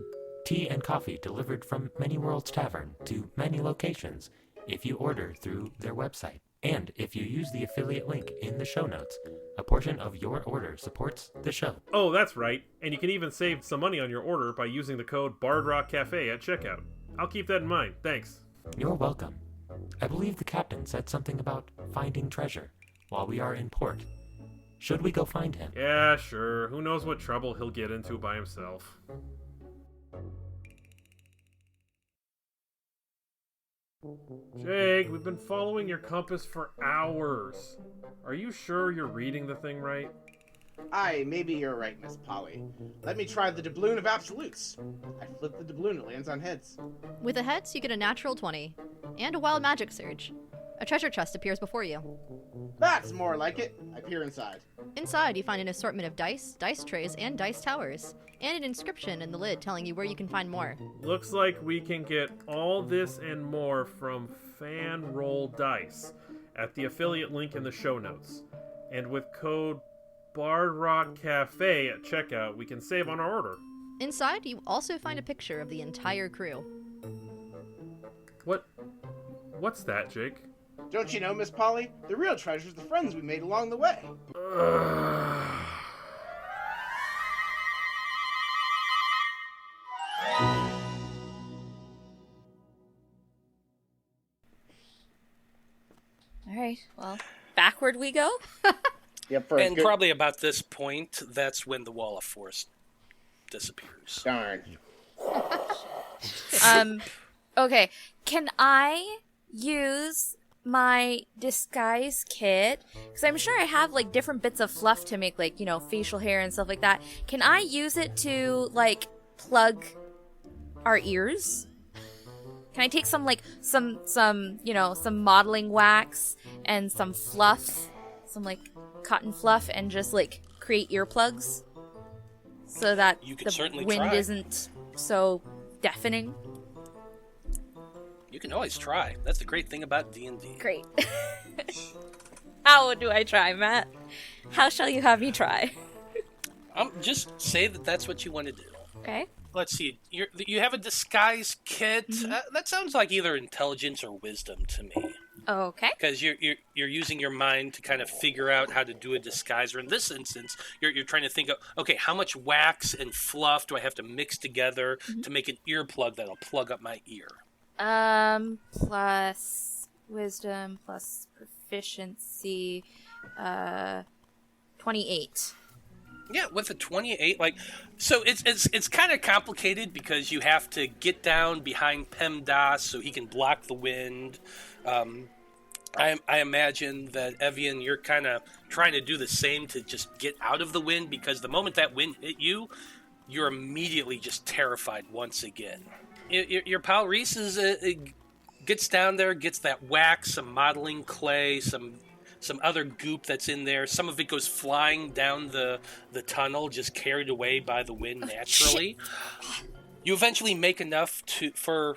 tea and coffee delivered from Many Worlds Tavern to many locations if you order through their website. And if you use the affiliate link in the show notes, a portion of your order supports the show. Oh, that's right. And you can even save some money on your order by using the code BardRockCafe at checkout. I'll keep that in mind. Thanks. You're welcome. I believe the captain said something about finding treasure while we are in port. Should we go find him? Yeah, sure. Who knows what trouble he'll get into by himself. Jake, we've been following your compass for hours. Are you sure you're reading the thing right? Aye, maybe you're right, Miss Polly. Let me try the doubloon of absolutes. I flip the doubloon, it lands on heads. With the heads, you get a natural 20 and a wild magic surge. A treasure chest appears before you. That's more like it. I peer inside. Inside, you find an assortment of dice trays, and dice towers, and an inscription in the lid telling you where you can find more. Looks like we can get all this and more from Fan Roll Dice at the affiliate link in the show notes. And with code BardRockCafe at checkout, we can save on our order. Inside, you also find a picture of the entire crew. What's that, Jake? Don't you know, Miss Polly? The real treasure's the friends we made along the way. All right, well, backward we go. Yep, and probably about this point, that's when the wall of force disappears. Darn. Okay, can I use my disguise kit? Because I'm sure I have, like, different bits of fluff to make, like, you know, facial hair and stuff like that. Can I use it to, like, plug our ears? Can I take some, like, some modeling wax and some fluff, some, like, cotton fluff, and just, like, create earplugs? So that the wind isn't so deafening? You can always try. That's the great thing about D&D. Great. How do I try, Matt? How shall you have me try? Just say that that's what you want to do. Okay. Let's see. You have a disguise kit. Mm-hmm. That sounds like either intelligence or wisdom to me. Okay. Because you're using your mind to kind of figure out how to do a disguise. Or in this instance, you're trying to think of, okay, how much wax and fluff do I have to mix together to make an earplug that'll plug up my ear? Plus wisdom, plus proficiency, 28. Yeah, with a 28, so it's kind of complicated because you have to get down behind PEMDAS so he can block the wind. I imagine that, Evian, you're kind of trying to do the same to just get out of the wind, because the moment that wind hit you, you're immediately just terrified once again. Your pal Reese gets down there, gets that wax, some modeling clay, some other goop that's in there. Some of it goes flying down the tunnel, just carried away by the wind naturally. You eventually make enough for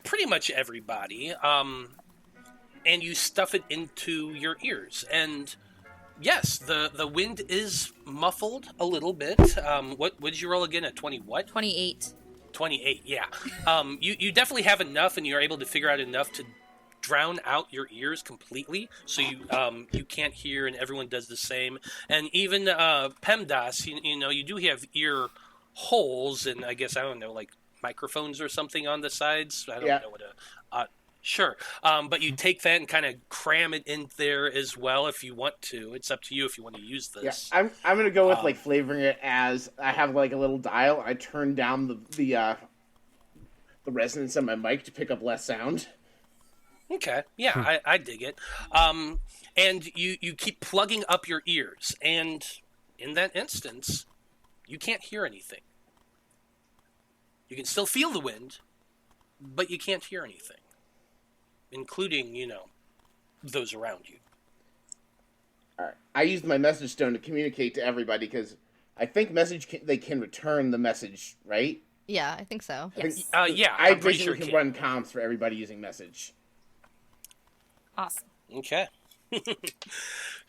pretty much everybody, and you stuff it into your ears. And yes, the wind is muffled a little bit. What did you roll again? A 20 what? 28. 28, yeah. You definitely have enough, and you're able to figure out enough to drown out your ears completely, so you can't hear, and everyone does the same. And even PEMDAS, you do have ear holes, and I guess, I don't know, like microphones or something on the sides. I don't know what sure. But you take that and kind of cram it in there as well if you want to. It's up to you if you want to use this. Yeah, I'm gonna go with flavoring it as I have like a little dial. I turn down the resonance of my mic to pick up less sound. Okay, yeah, I dig it. And you keep plugging up your ears, and in that instance, you can't hear anything. You can still feel the wind, but you can't hear anything, including, those around you. All right. I used my message stone to communicate to everybody because I think they can return the message, right? Yeah, I think so. Yes. Yeah, I I'm pretty basically sure can run comms for everybody using message. Awesome. Okay.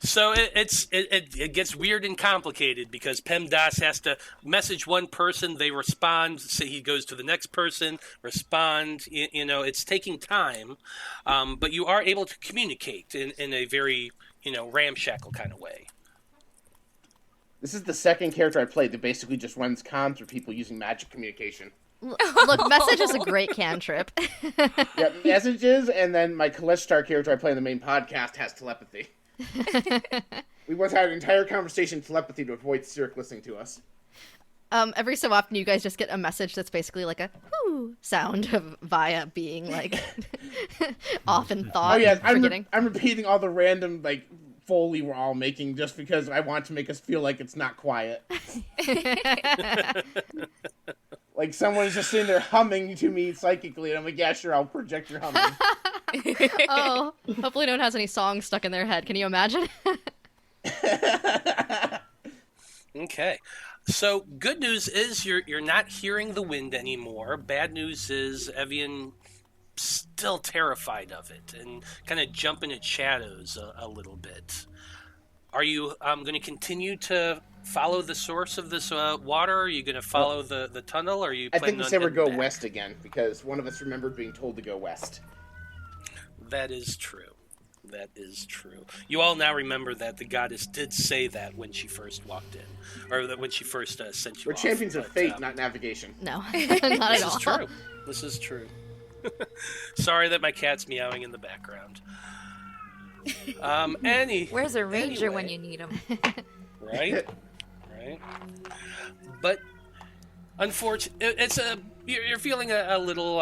So it gets weird and complicated because PEMDAS has to message one person, they respond, say he goes to the next person, respond. It's taking time, but you are able to communicate in a very, ramshackle kind of way. This is the second character I played that basically just runs comms for people using magic communication. Look, message is a great cantrip. Yeah, messages, and then my Kalishtar character I play in the main podcast has telepathy. We once had an entire conversation telepathy to avoid Cirque listening to us. Every so often, you guys just get a message that's basically like a whoo sound of Via being like off in thought. Oh yeah, I'm repeating all the random Foley we're all making just because I want to make us feel like it's not quiet. Like someone's just sitting there humming to me psychically, and I'm like, yeah, sure, I'll project your humming. Oh, hopefully no one has any songs stuck in their head. Can you imagine? Okay. So good news is you're not hearing the wind anymore. Bad news is Evian still terrified of it and kind of jumping at shadows a little bit. Are you going to continue to follow the source of this water? Are you going to follow the tunnel? Or are you? I think we said we'd go back? west again because one of us remembered being told to go west. That is true. That is true. You all now remember that the goddess did say that when she first walked in, or that when she first sent you. We're off. champions of fate, not navigation. No, not at all. This is true. This is true. Sorry that my cat's meowing in the background. Where's a ranger when you need him? Right. But unfortunately, you're feeling a little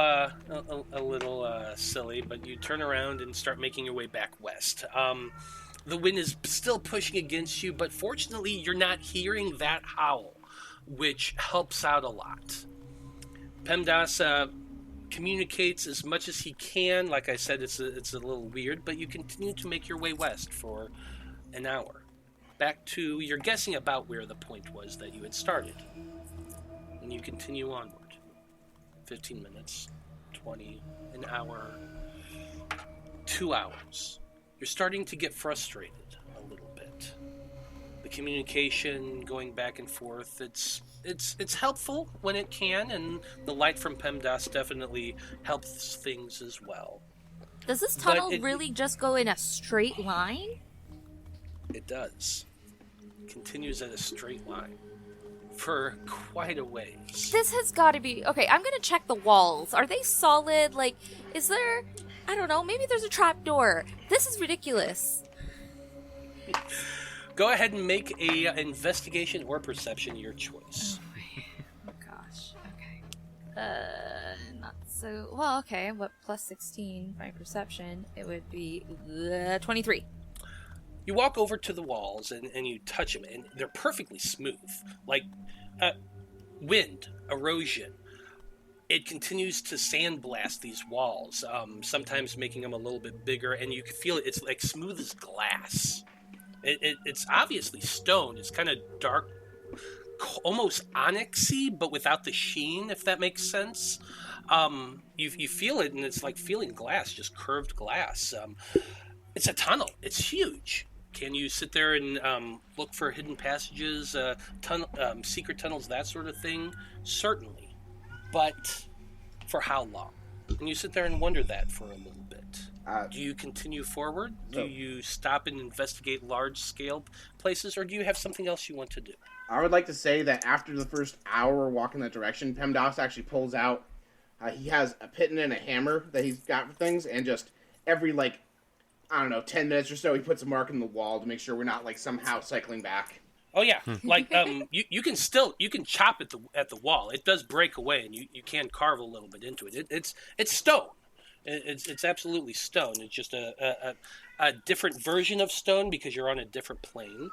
silly, but you turn around and start making your way back west. The wind is still pushing against you, but fortunately, you're not hearing that howl, which helps out a lot. PEMDAS communicates as much as he can. Like I said, it's a little weird, but you continue to make your way west for an hour. Back to, you're guessing about where the point was that you had started. And you continue onward. 15 minutes, 20, an hour, 2 hours. You're starting to get frustrated a little bit. The communication going back and forth, it's helpful when it can, and the light from PEMDAS definitely helps things as well. Does this tunnel really just go in a straight line? It does. It continues at a straight line for quite a ways. This has got to be... Okay, I'm going to check the walls. Are they solid? Like, is there... I don't know, maybe there's a trap door. This is ridiculous. Go ahead and make a investigation or perception, your choice. Oh gosh, okay. Not so... Well, okay, what, plus 16 by perception, it would be 23. You walk over to the walls and you touch them, and they're perfectly smooth. Like wind, erosion. It continues to sandblast these walls, sometimes making them a little bit bigger, and you can feel it. It's like smooth as glass. It's obviously stone. It's kind of dark, almost onyxy, but without the sheen, if that makes sense. You feel it, and it's like feeling glass, just curved glass. It's a tunnel. It's huge. Can you sit there and look for hidden passages, secret tunnels, that sort of thing? Certainly. But for how long? And you sit there and wonder that for a little bit. Do you continue forward? Do you stop and investigate large-scale places? Or do you have something else you want to do? I would like to say that after the first hour walking that direction, PEMDAS actually pulls out, he has a piton and a hammer that he's got for things, and just every, 10 minutes or so, he puts a mark in the wall to make sure we're not, somehow cycling back. Oh, yeah. You can chop at the wall. It does break away, and you can carve a little bit into it. It's stone. It's absolutely stone. It's just a different version of stone because you're on a different plane.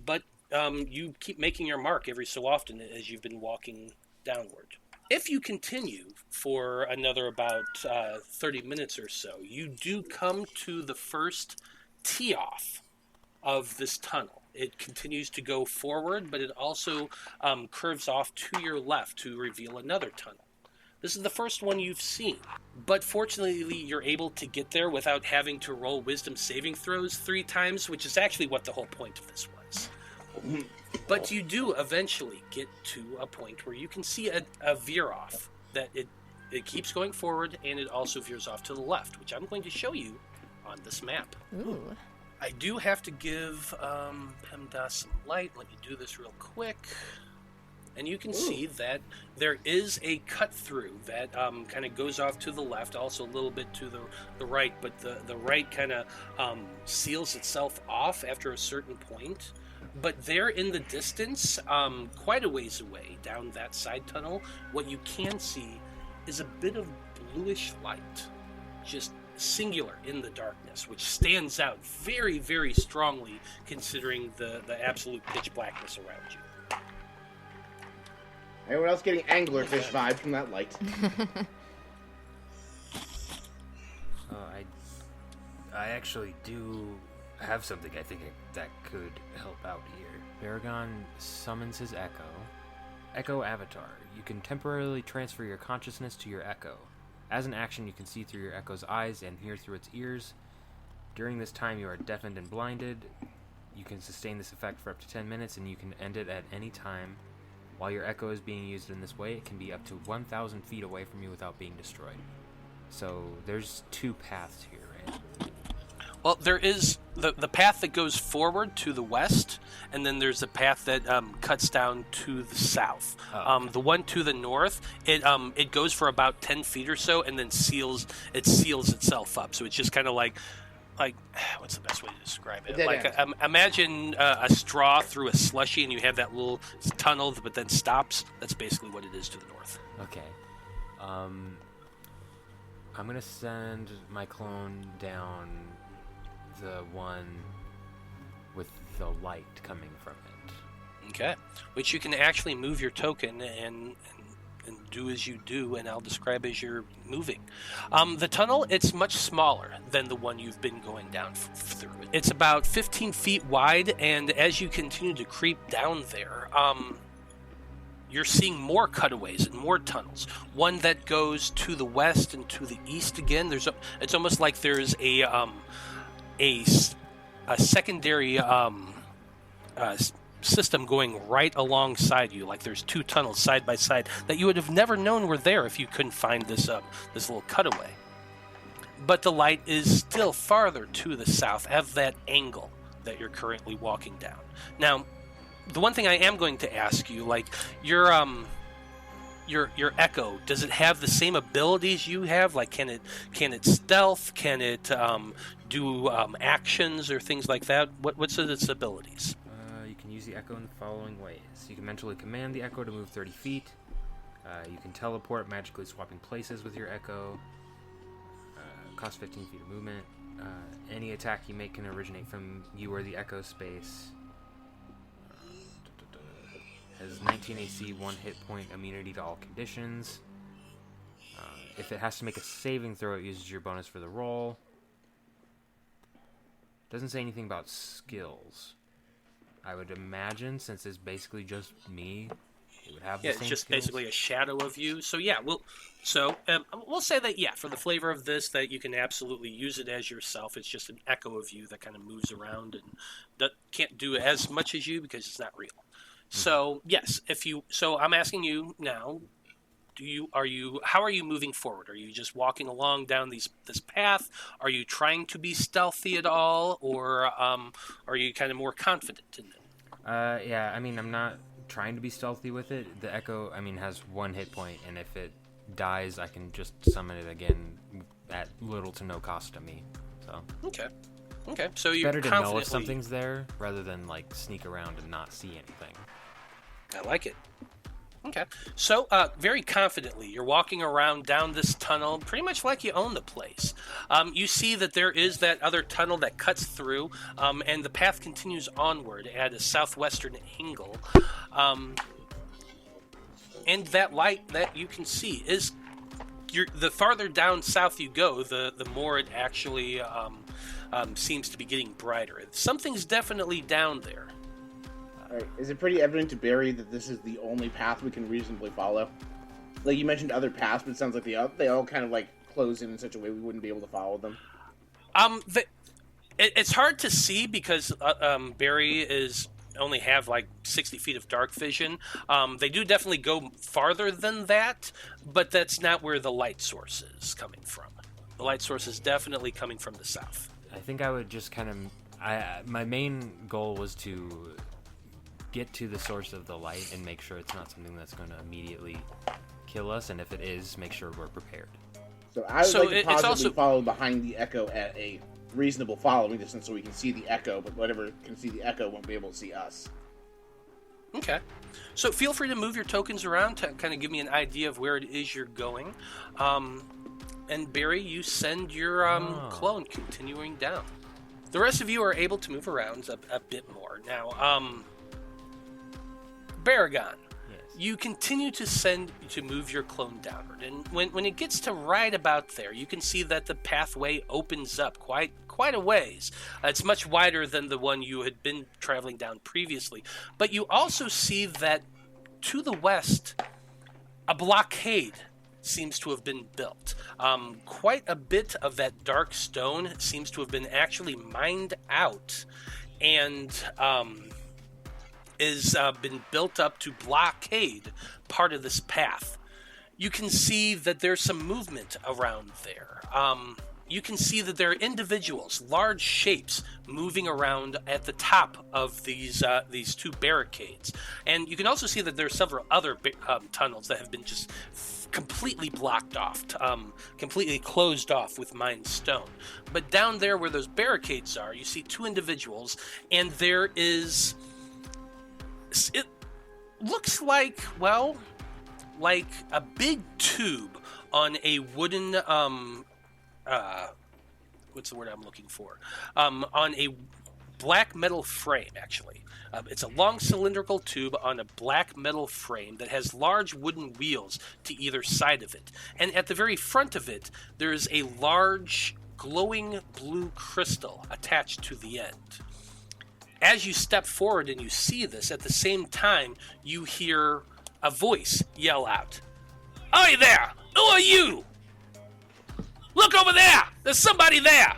But you keep making your mark every so often as you've been walking downward. If you continue for another about 30 minutes or so, you do come to the first tee-off of this tunnel. It continues to go forward, but it also curves off to your left to reveal another tunnel. This is the first one you've seen, but fortunately you're able to get there without having to roll wisdom saving throws 3 times, which is actually what the whole point of this was. But you do eventually get to a point where you can see a veer off, that it keeps going forward, and it also veers off to the left, which I'm going to show you on this map. Ooh. I do have to give PEMDAS some light. Let me do this real quick. And you can see that there is a cut through that kind of goes off to the left, also a little bit to the right, but the right kind of seals itself off after a certain point. But there in the distance, quite a ways away down that side tunnel, what you can see is a bit of bluish light, just singular in the darkness, which stands out very, very strongly considering the absolute pitch blackness around you. Anyone else getting anglerfish vibes from that light? I actually do have something I think that could help out here. Baragon summons his Echo. Echo Avatar. You can temporarily transfer your consciousness to your Echo. As an action, you can see through your Echo's eyes and hear through its ears. During this time, you are deafened and blinded. You can sustain this effect for up to 10 minutes, and you can end it at any time. While your Echo is being used in this way, it can be up to 1,000 feet away from you without being destroyed. So there's 2 paths here, right? Well, there is the path that goes forward to the west, and then there's a path that cuts down to the south. Oh, okay. The one to the north, it goes for about 10 feet or so, and then seals itself up. So it's just kind of like what's the best way to describe it? Like imagine a straw through a slushy, and you have that little tunnel, but then stops. That's basically what it is to the north. Okay. I'm gonna send my clone down the one with the light coming from it. Okay. Which you can actually move your token and do as you do, and I'll describe as you're moving. The tunnel, it's much smaller than the one you've been going down through. It's about 15 feet wide, and as you continue to creep down there, you're seeing more cutaways and more tunnels. One that goes to the west and to the east again. It's almost like there's a secondary system going right alongside you, like there's 2 tunnels side by side that you would have never known were there if you couldn't find this little cutaway. But the light is still farther to the south at that angle that you're currently walking down. Now, the one thing I am going to ask you, like your Echo, does it have the same abilities you have? Like, can it stealth? Can it do actions or things like that? What's its abilities? You can use the Echo in the following ways. You can mentally command the Echo to move 30 feet. You can teleport, magically swapping places with your Echo. Cost 15 feet of movement. Any attack you make can originate from you or the Echo space. Has 19 AC, 1 hit point, immunity to all conditions. If it has to make a saving throw, it uses your bonus for the roll. Doesn't say anything about skills. I would imagine, since it's basically just me, it would have the same it's just skills. basically a shadow of you. So yeah, we'll say that for the flavor of this, that you can absolutely use it as yourself. It's just an echo of you that kind of moves around and that can't do as much as you because it's not real. So yes, I'm asking you now, how are you moving forward? Are you just walking along down this path? Are you trying to be stealthy at all, or are you kind of more confident in it? Yeah, I mean, I'm not trying to be stealthy with it. The Echo, I mean, has 1 hit point, and if it dies, I can just summon it again at little to no cost to me. So okay. So you're better to know if confidently- something's there rather than like sneak around and not see anything. I like it. Okay. So, very confidently, you're walking around down this tunnel, pretty much like you own the place. You see that there is that other tunnel that cuts through, and the path continues onward at a southwestern angle. And that light that you can see is... the farther down south you go, the more it actually seems to be getting brighter. Something's definitely down there. All right. Is it pretty evident to Barry that this is the only path we can reasonably follow? Like, you mentioned other paths, but it sounds like they all kind of, like, close in such a way we wouldn't be able to follow them. It's hard to see because Barry only have like 60 feet of dark vision. They do definitely go farther than that, but that's not where the light source is coming from. The light source is definitely coming from the south. I think I would just kind of... my main goal was to get to the source of the light and make sure it's not something that's going to immediately kill us, and if it is, make sure we're prepared. So I would like to possibly follow behind the echo at a reasonable following distance so we can see the echo, but whatever can see the echo won't be able to see us. Okay. So feel free to move your tokens around to kind of give me an idea of where it is you're going. And Barry, you send your clone continuing down. The rest of you are able to move around a bit more. Now, Baragon, you continue to move your clone downward, and when it gets to right about there, you can see that the pathway opens up quite a ways. It's much wider than the one you had been traveling down previously, but you also see that to the west, a blockade seems to have been built. Quite a bit of that dark stone seems to have been actually mined out, and is been built up to blockade part of this path. You can see that there's some movement around there. You can see that there are individuals, large shapes, moving around at the top of these two barricades. And you can also see that there are several other tunnels that have been just completely blocked off, completely closed off with mined stone. But down there where those barricades are, you see two individuals, and there is... It looks like, well, like a big tube on a wooden, what's the word I'm looking for? On a black metal frame, actually. It's a long cylindrical tube on a black metal frame that has large wooden wheels to either side of it. And at the very front of it, there is a large glowing blue crystal attached to the end. As you step forward and you see this, at the same time, you hear a voice yell out, "Oi there! Who are you? Look over there! There's somebody there!"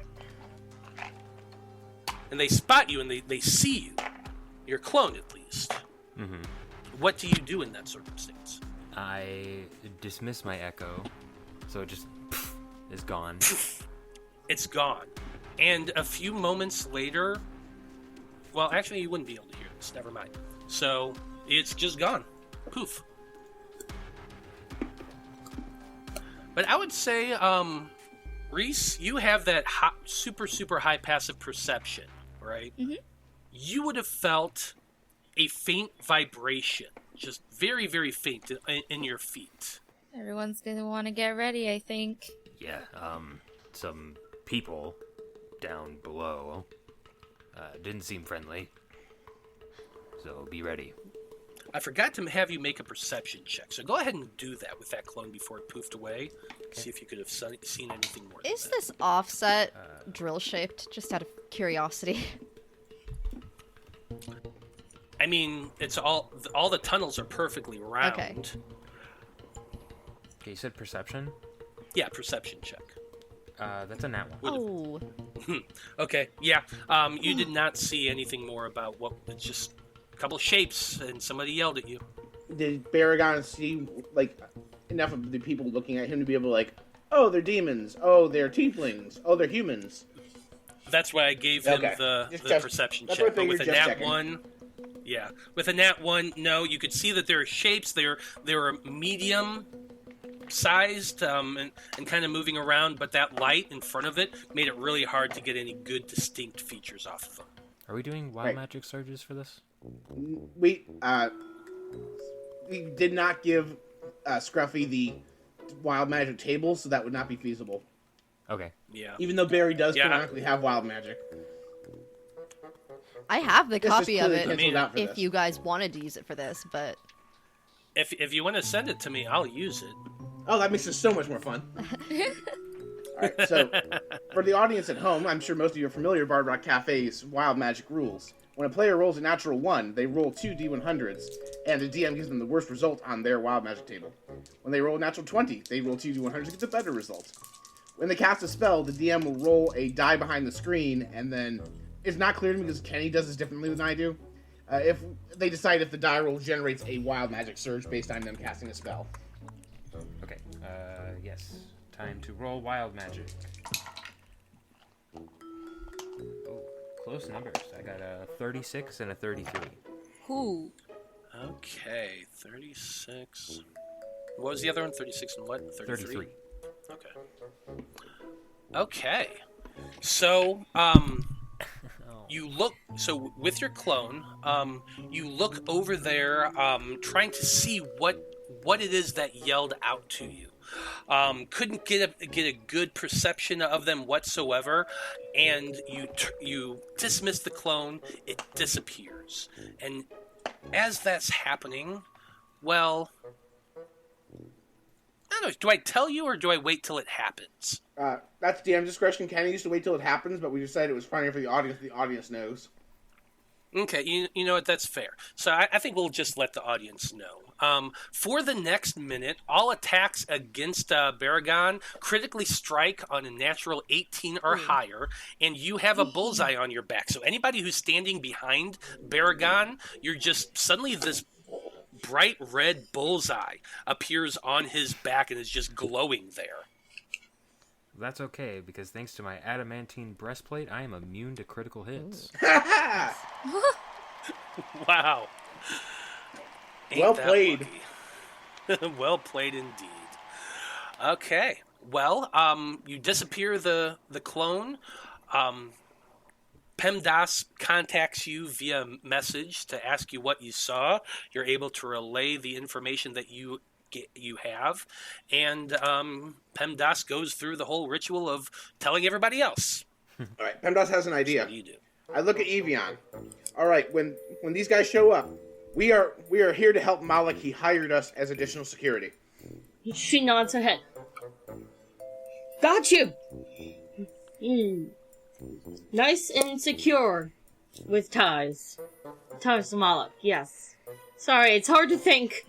And they spot you and they see you. You're cloned, at least. Mm-hmm. What do you do in that circumstance? I dismiss my echo, so it just is gone. It's gone. And a few moments later... Well, actually, you wouldn't be able to hear this. Never mind. So, it's just gone. Poof. But I would say, Reese, you have that super, super high passive perception, right? Mm-hmm. You would have felt a faint vibration, just very, very faint in your feet. Everyone's gonna want to get ready, I think. Yeah, some people down below didn't seem friendly, so be ready. I forgot to have you make a perception check, so go ahead and do that with that clone before it poofed away. Okay. See if you could have seen anything more. Is this offset drill-shaped, just out of curiosity? I mean, it's all the tunnels are perfectly round. Okay. Okay, you said perception? Yeah, perception check. That's a nat one. Oh. Okay, yeah. You did not see anything more about what... It's just a couple of shapes, and somebody yelled at you. Did Baragon see, like, enough of the people looking at him to be able to, like, oh, they're demons. Oh, they're tieflings. Oh, they're humans. That's why I gave him the perception check. But with a nat checking. 1... Yeah. With a nat 1, no, you could see that there are shapes. They're medium... sized and kind of moving around, but that light in front of it made it really hard to get any good distinct features off of them. Are we doing wild magic surges for this? We did not give Scruffy the wild magic table, so that would not be feasible. Okay. Yeah. Even though Barry does canonically have wild magic. I have the copy of it if you guys wanted to use it for this, but... If you want to send it to me, I'll use it. Oh, that makes it so much more fun. Alright, so for the audience at home, I'm sure most of you are familiar with Bard Rock Cafe's wild magic rules. When a player rolls a natural 1, they roll 2 D100s, and the DM gives them the worst result on their wild magic table. When they roll a natural 20, they roll 2 D100s and get the better result. When they cast a spell, the DM will roll a die behind the screen, and then it's not clear to me because Kenny does this differently than I do. If they decide if the die roll generates a wild magic surge based on them casting a spell. Okay, yes. Time to roll wild magic. Oh, close numbers. I got a 36 and a 33. Who? Okay, 36. What was the other one? 36 and what? 33? Okay. Okay. So, you look, so with your clone, you look over there, trying to see what it is that yelled out to you. Couldn't get a good perception of them whatsoever, and you dismiss the clone. It disappears, and as that's happening, well, I don't know. Do I tell you or do I wait till it happens? That's DM discretion. Kenny used to wait till it happens, but we decided it was funnier for the audience. The audience knows. Okay, you know what? That's fair. So I think we'll just let the audience know. For the next minute, all attacks against Baragon critically strike on a natural 18 or higher, and you have a bullseye on your back. So anybody who's standing behind Baragon, you're just suddenly this bright red bullseye appears on his back and is just glowing there. That's okay, because thanks to my adamantine breastplate, I am immune to critical hits. Wow. Well played. Well played indeed. Okay. Well, you disappear the clone. PEMDAS contacts you via message to ask you what you saw. You're able to relay the information that you have, and PEMDAS goes through the whole ritual of telling everybody else. All right, PEMDAS has an idea. What do you do? I look at Evian. All right, when these guys show up, we are here to help Moloch. He hired us as additional security. She nods her head. Got you! Nice and secure. With ties. Ties to Moloch, yes. Sorry, it's hard to think.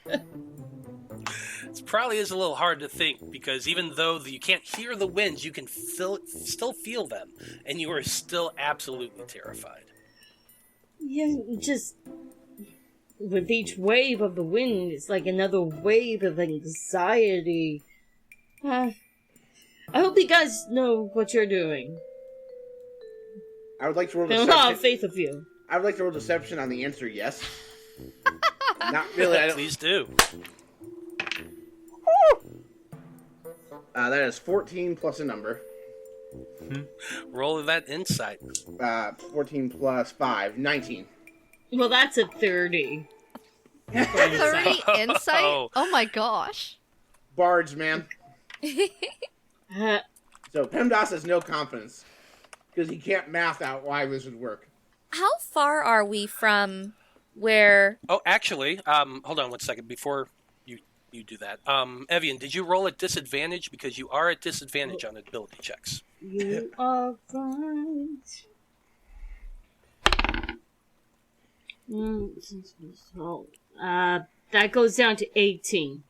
It probably is a little hard to think, because even though you can't hear the winds, you can still feel them, and you are still absolutely terrified. Yeah, just... with each wave of the wind, it's like another wave of anxiety. I hope you guys know what you're doing. I would like to roll I have deception. a lot of faith of you. I would like to roll deception on the answer yes. Not really. I don't... Please do. That is 14 plus a number. Roll that insight. 14 plus 5, 19. Well, that's a 30. 30 insight? Oh my gosh. Bards, man. So PEMDAS has no confidence because he can't math out why this would work. How far are we from where... Oh, actually, hold on one second before you do that. Evian, did you roll at disadvantage? Because you are at disadvantage on ability checks. You are right. That goes down to 18.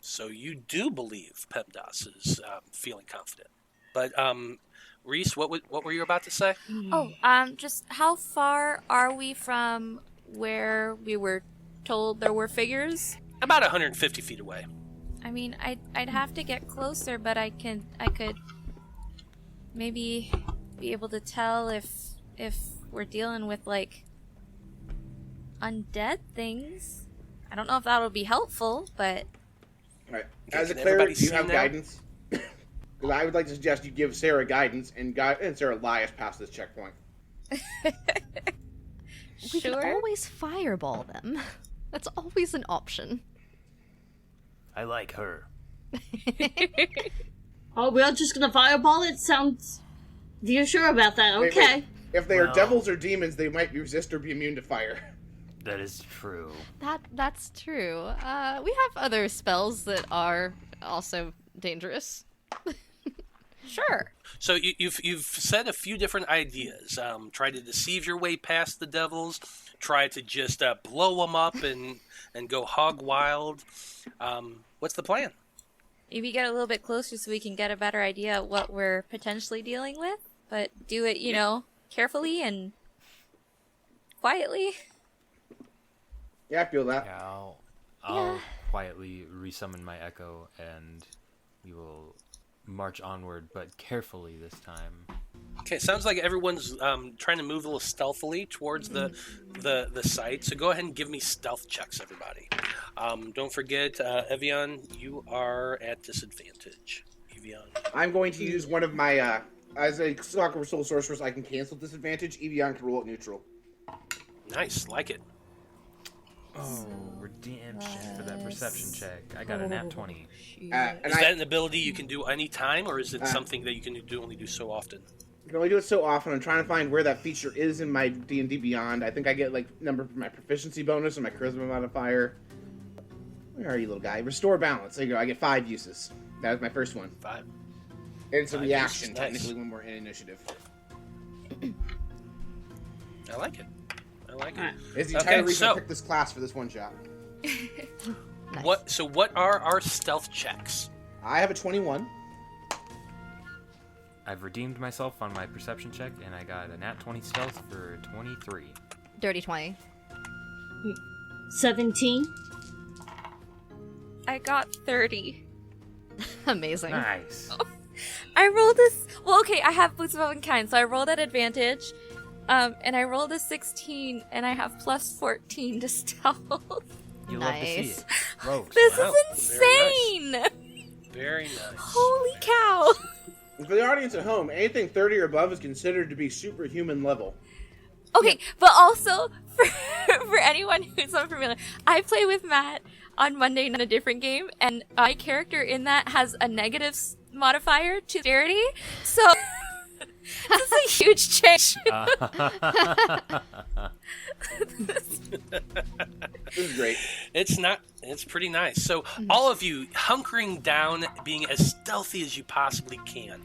So you do believe PEMDAS is feeling confident. But, Reese, what were you about to say? Oh, just how far are we from where we were told there were figures? About 150 feet away. I mean, I'd have to get closer, but I could maybe be able to tell if we're dealing with, like, undead things. I don't know if that'll be helpful, but... Alright, as a cleric, do you have guidance? Because I would like to suggest you give Sarah guidance, and Sarah lie us past this checkpoint. We can always fireball them. That's always an option. I like her. Oh, we're just gonna fireball it? Sounds... You're sure about that? Okay. Wait. If they are devils or demons, they might resist or be immune to fire. That is true. That's true. We have other spells that are also dangerous. Sure. So you've said a few different ideas. Try to deceive your way past the devils. Try to just blow them up and go hog wild. What's the plan? Maybe get a little bit closer so we can get a better idea of what we're potentially dealing with, but do it, carefully and quietly. Yeah, I feel that. Yeah, I'll quietly resummon my echo, and we will march onward, but carefully this time. Okay, sounds like everyone's trying to move a little stealthily towards the site. So go ahead and give me stealth checks, everybody. Don't forget, Evian, you are at disadvantage. Evian. I'm going to use one of my, as a Soccer Soul Sorceress, I can cancel disadvantage. Evian can roll at neutral. Nice, like it. Oh, redemption for that perception check. I got a nat 20. Is that an ability you can do any time, or is it something that you can only do so often? I can only do it so often. I'm trying to find where that feature is in my D&D Beyond. I think I get, number for my proficiency bonus and my charisma modifier. Where are you, little guy? Restore balance. There you go. I get 5 uses. That was my first one. 5. And it's a reaction, Nice. technically, when we're in initiative. I like it. It's the entire reason I so picked this class for this one shot. Nice. What are our stealth checks? I have a 21. I've redeemed myself on my perception check, and I got a nat 20 stealth for 23. Dirty 20. 17. I got 30. Amazing. Nice. I rolled this. Well, okay, I have Boots of Unkind, so I rolled at advantage. And I rolled a 16, and I have plus 14 to stealth. You love to see Nice. it. Rogues. This Wow, is very insane! Very nice. Holy cow! And for the audience at home, anything 30 or above is considered to be superhuman level. Okay, but also, for anyone who's unfamiliar, I play with Matt on Monday in a different game, and my character in that has a negative modifier to dexterity, so this is a huge change. This is great. It's pretty nice. So all of you hunkering down, being as stealthy as you possibly can,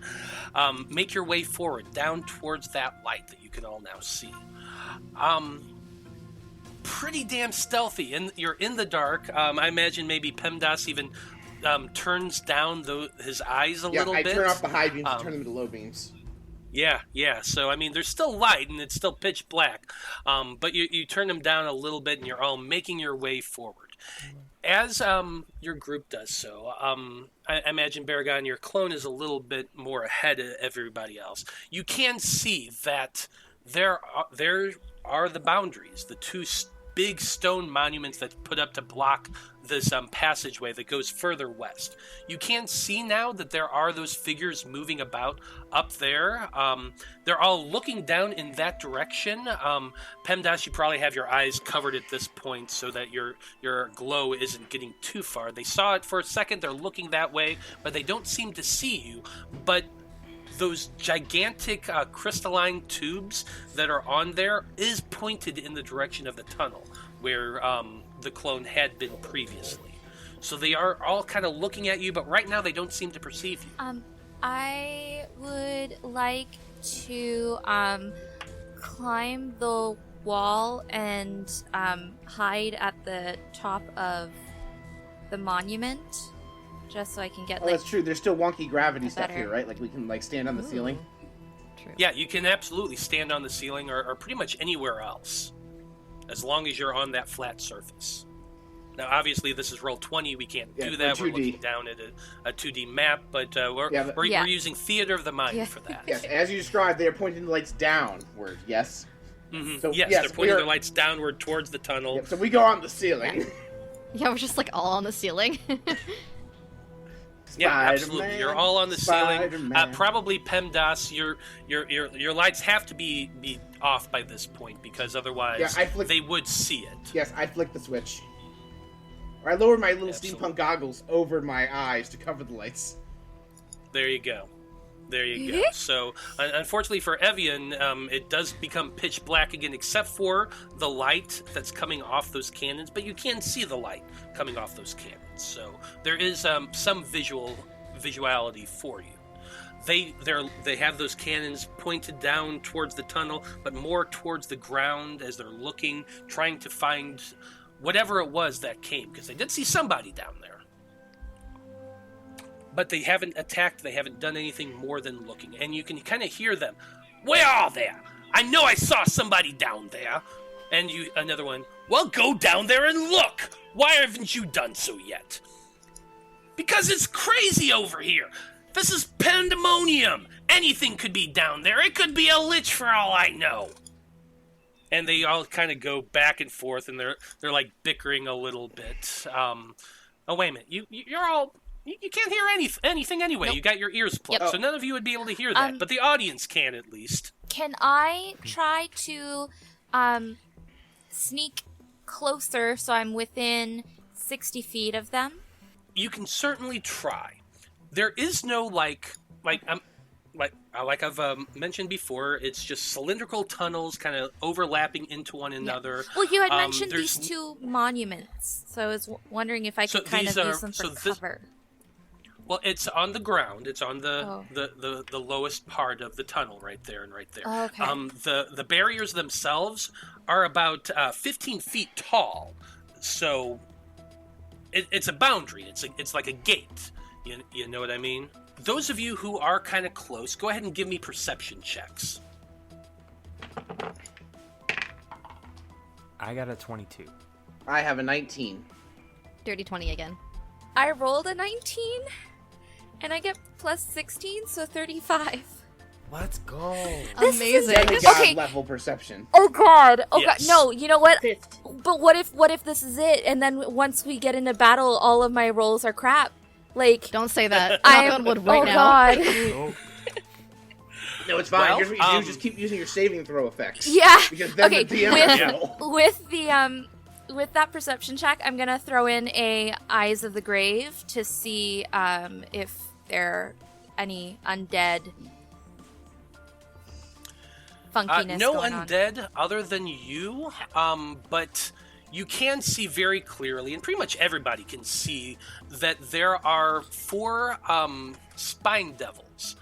make your way forward down towards that light that you can all now see. Pretty damn stealthy, and you're in the dark. I imagine maybe PEMDAS even turns down his eyes a little bit. Yeah, I turn off the high beams and turn them into low beams. Yeah. So, I mean, there's still light and it's still pitch black. But you turn them down a little bit and you're all making your way forward. As your group does so, I imagine, Baragon, your clone is a little bit more ahead of everybody else. You can see that there are the boundaries, the two big stone monuments that put up to block this passageway that goes further west. You can see now that there are those figures moving about up there. They're all looking down in that direction. PEMDAS, you probably have your eyes covered at this point so that your glow isn't getting too far. They saw it for a second. They're looking that way, but they don't seem to see you. But those gigantic crystalline tubes that are on there is pointed in the direction of the tunnel where the clone had been previously. So they are all kind of looking at you, but right now they don't seem to perceive you. I would like to climb the wall and hide at the top of the monument, just so I can get That's true. There's still wonky gravity stuff better. here, right? Like we can stand on the ceiling. True. Yeah, you can absolutely stand on the ceiling or pretty much anywhere else, as long as you're on that flat surface. Now, obviously, this is Roll20. We can't do that. We're 2D. looking down at a 2D map, but we're using theater of the mind for that. Yes, as you described, they are pointing the lights downward. Yes. Mm-hmm. So, yes, yes, they're pointing we're- their lights downward towards the tunnel. Yep, so we go on the ceiling. Yeah, we're just like all on the ceiling. Yeah, Spider-Man, absolutely. You're all on the ceiling. Spider-Man. Probably PEMDAS. Your lights have to be off by this point because otherwise they would see it. Yes, I flick the switch. Or I lower my little Absolutely. steampunk goggles over my eyes to cover the lights. There you go. So, unfortunately for Evian, it does become pitch black again, except for the light that's coming off those cannons. But you can see the light coming off those cannons. So there is some visuality for you. They have those cannons pointed down towards the tunnel, but more towards the ground as they're looking, trying to find whatever it was that came, because they did see somebody down there. But they haven't attacked, they haven't done anything more than looking. And you can kind of hear them. Where are they? I know I saw somebody down there. And another one, well, go down there and look. Why haven't you done so yet? Because it's crazy over here. This is pandemonium. Anything could be down there. It could be a lich for all I know. And they all kind of go back and forth, and they're like bickering a little bit. Oh, wait a minute. You're all... You can't hear anything anyway. Nope. You got your ears plugged, so none of you would be able to hear that. But the audience can, at least. Can I try to sneak closer so I'm within 60 feet of them? You can certainly try. There is no like I've mentioned before. It's just cylindrical tunnels, kind of overlapping into one another. Well, you had mentioned these two monuments, so I was wondering if I could kind of use them for cover. Well, it's on the ground. It's on the lowest part of the tunnel, right there and right there. Oh, okay. The barriers themselves are about 15 feet tall, so it's a boundary. It's like a gate. You know what I mean? Those of you who are kind of close, go ahead and give me perception checks. I got a 22. I have a 19. Dirty 20 again. I rolled a 19, and I get plus 16, so 35. Let's go. Amazing. Demigod level perception. Oh god. Oh yes. god. No, you know what? But what if this is it, and then once we get into battle, all of my rolls are crap? Like, don't say that. Knock on wood right now. God. No, it's fine. Well, Here's what you do: just keep using your saving throw effects. Yeah. Because then the DM with that perception check, I'm gonna throw in a Eyes of the Grave to see if there are any undead funkiness no going on. undead other than you, but you can see very clearly, and pretty much everybody can see, that there are 4 spine devils.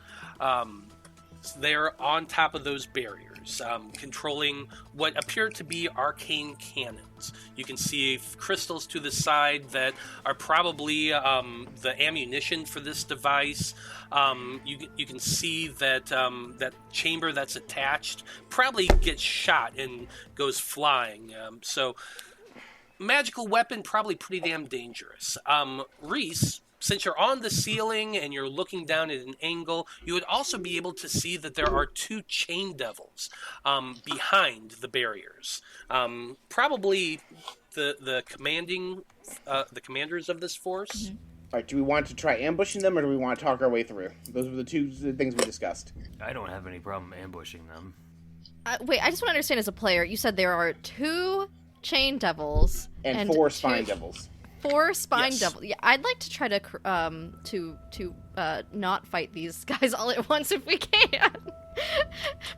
They're on top of those barriers, controlling what appear to be arcane cannons. You can see crystals to the side that are probably the ammunition for this device. You can see that that chamber that's attached probably gets shot and goes flying. So magical weapon, probably pretty damn dangerous. Reese, since you're on the ceiling and you're looking down at an angle, you would also be able to see that there are 2 chain devils behind the barriers. Probably the commanders of this force. Mm-hmm. All right, do we want to try ambushing them, or do we want to talk our way through? Those were the 2 things we discussed. I don't have any problem ambushing them. Wait, I just want to understand as a player, you said there are 2 chain devils and 4 spine devils. 4 spine devils. Yeah, I'd like to try to not fight these guys all at once if we can.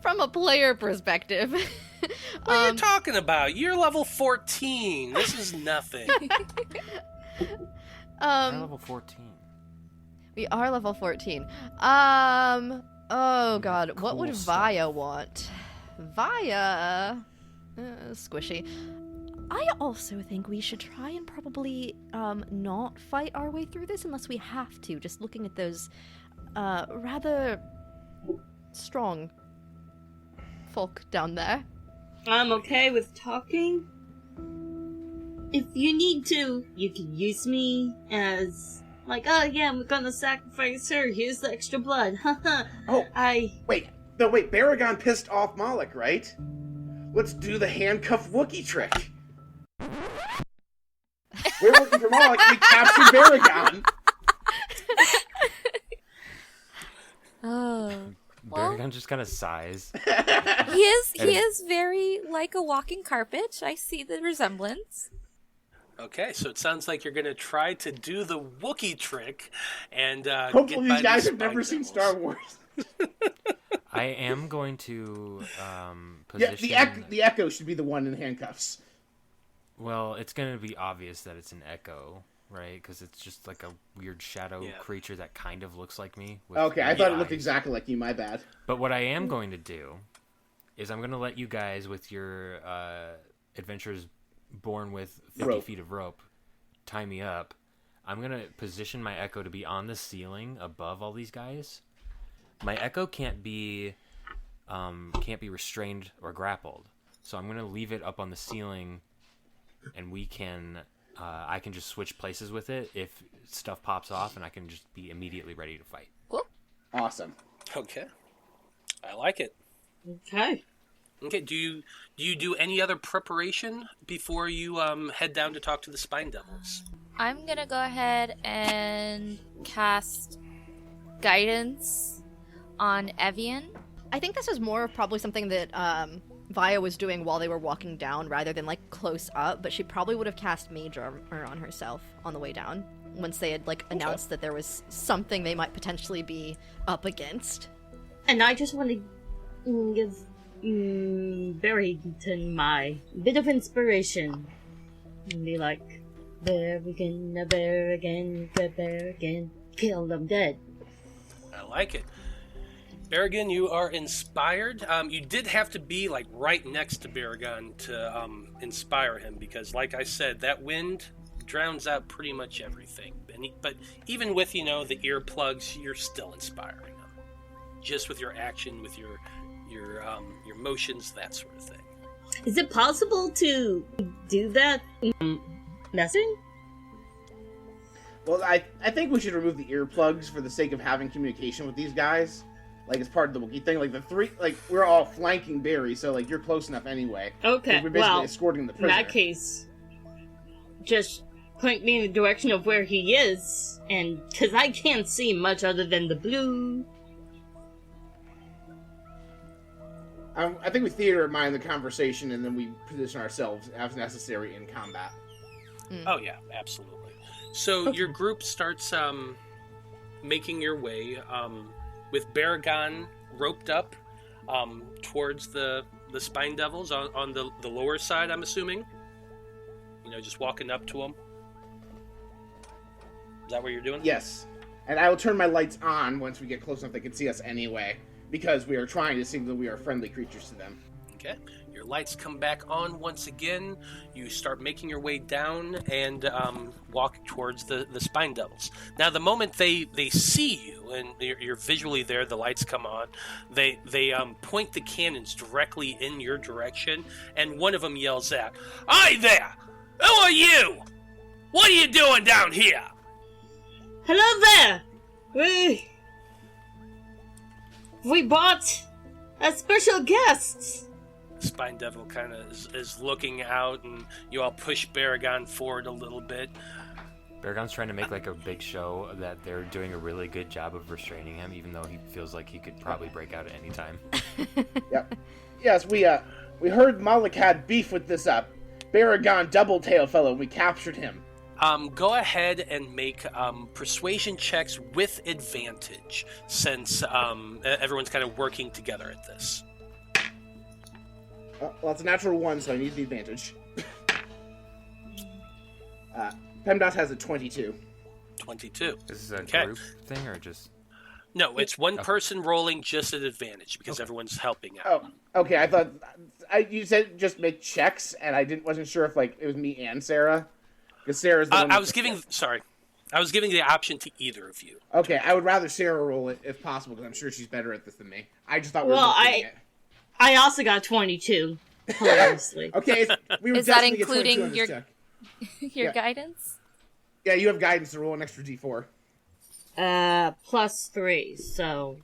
From a player perspective. What are you talking about? You're level 14. This is nothing. We're level 14. We are level 14. Oh god, Cool what would stuff. Vaya want? Vaya, squishy. I also think we should try and probably not fight our way through this unless we have to. Just looking at those rather strong folk down there. I'm okay with talking. If you need to, you can use me as, like, oh yeah, we're gonna sacrifice her, here's the extra blood. Wait, Baragon pissed off Moloch, right? Let's do the handcuff Wookiee trick. We're working for Moloch, we captured Baragon. Oh. Baragon just kind of sighs. He is very like a walking carpet. I see the resemblance. Okay, so it sounds like you're going to try to do the Wookiee trick, and hopefully these guys have never seen Star Wars. I am going to position... Yeah, the Echo should be the one in handcuffs. Well, it's going to be obvious that it's an Echo. right? Because it's just like a weird shadow Yeah. creature that kind of looks like me. With Okay, I weird thought it looked eyes. exactly like you. My bad. But what I am going to do is I'm going to let you guys, with your adventures born with 50 Rope. feet of rope, tie me up. I'm going to position my echo to be on the ceiling above all these guys. My echo can't be restrained or grappled. So I'm going to leave it up on the ceiling, and I can just switch places with it if stuff pops off, and I can just be immediately ready to fight. Awesome. Okay. I like it. Okay. Okay, do you do any other preparation before you head down to talk to the Spine Devils? I'm gonna go ahead and cast guidance on Evian. I think this is more of probably something that Via was doing while they were walking down rather than like close up, but she probably would have cast Mage Armor on herself on the way down once they had like announced that there was something they might potentially be up against. And I just want to give Barrington my bit of inspiration. And be like, bear again, kill them dead. I like it. Baragon, you are inspired. You did have to be like right next to Baragon to inspire him because, like I said, that wind drowns out pretty much everything. But even with the earplugs, you're still inspiring him, just with your action, with your motions, that sort of thing. Is it possible to do that messing? Well, I think we should remove the earplugs for the sake of having communication with these guys. Like, it's part of the Wookiee thing. Like, we're all flanking Barry, so, like, you're close enough anyway. Okay, We're basically escorting the in prisoner. that case, just point me in the direction of where he is, and because I can't see much other than the blue. I think we theater mind the conversation, and then we position ourselves as necessary in combat. Oh yeah, absolutely. So your group starts making your way with Baragon roped up towards the Spine Devils on the lower side, I'm assuming. Just walking up to them. Is that what you're doing? Yes. And I will turn my lights on once we get close enough they can see us anyway, because we are trying to signal we are friendly creatures to them. Okay. Your lights come back on once again. You start making your way down and walk towards the Spine Devils. Now, the moment they see you and you're visually there, the lights come on. They point the cannons directly in your direction, and one of them yells out, "Hi there! Who are you? What are you doing down here?" Hello there! We brought a special guest! Spine Devil kind of is looking out, and you all push Baragon forward a little bit. Baragon's trying to make like a big show that they're doing a really good job of restraining him, even though he feels like he could probably break out at any time. Yep. Yes, we heard Moloch had beef with this Baragon Doubletail fellow. We captured him. Go ahead and make persuasion checks with advantage, since everyone's kind of working together at this. Well, it's a natural 1, so I need the advantage. PEMDOS has a 22. 22. Is this a Okay. group thing or just... No, it's one person rolling just at advantage because everyone's helping out. Oh, okay. I thought you said just make checks, and I wasn't sure if it was me and Sarah. Because Sarah's the one. I was giving the option to either of you. Okay, I would rather Sarah roll it if possible, because I'm sure she's better at this than me. I just thought we were Well, both doing it. I also got 22, hilariously. Okay, we were Is that definitely get 22 including on this your check. your Yeah. guidance? Yeah, you have guidance to roll an extra D4. Plus 3, so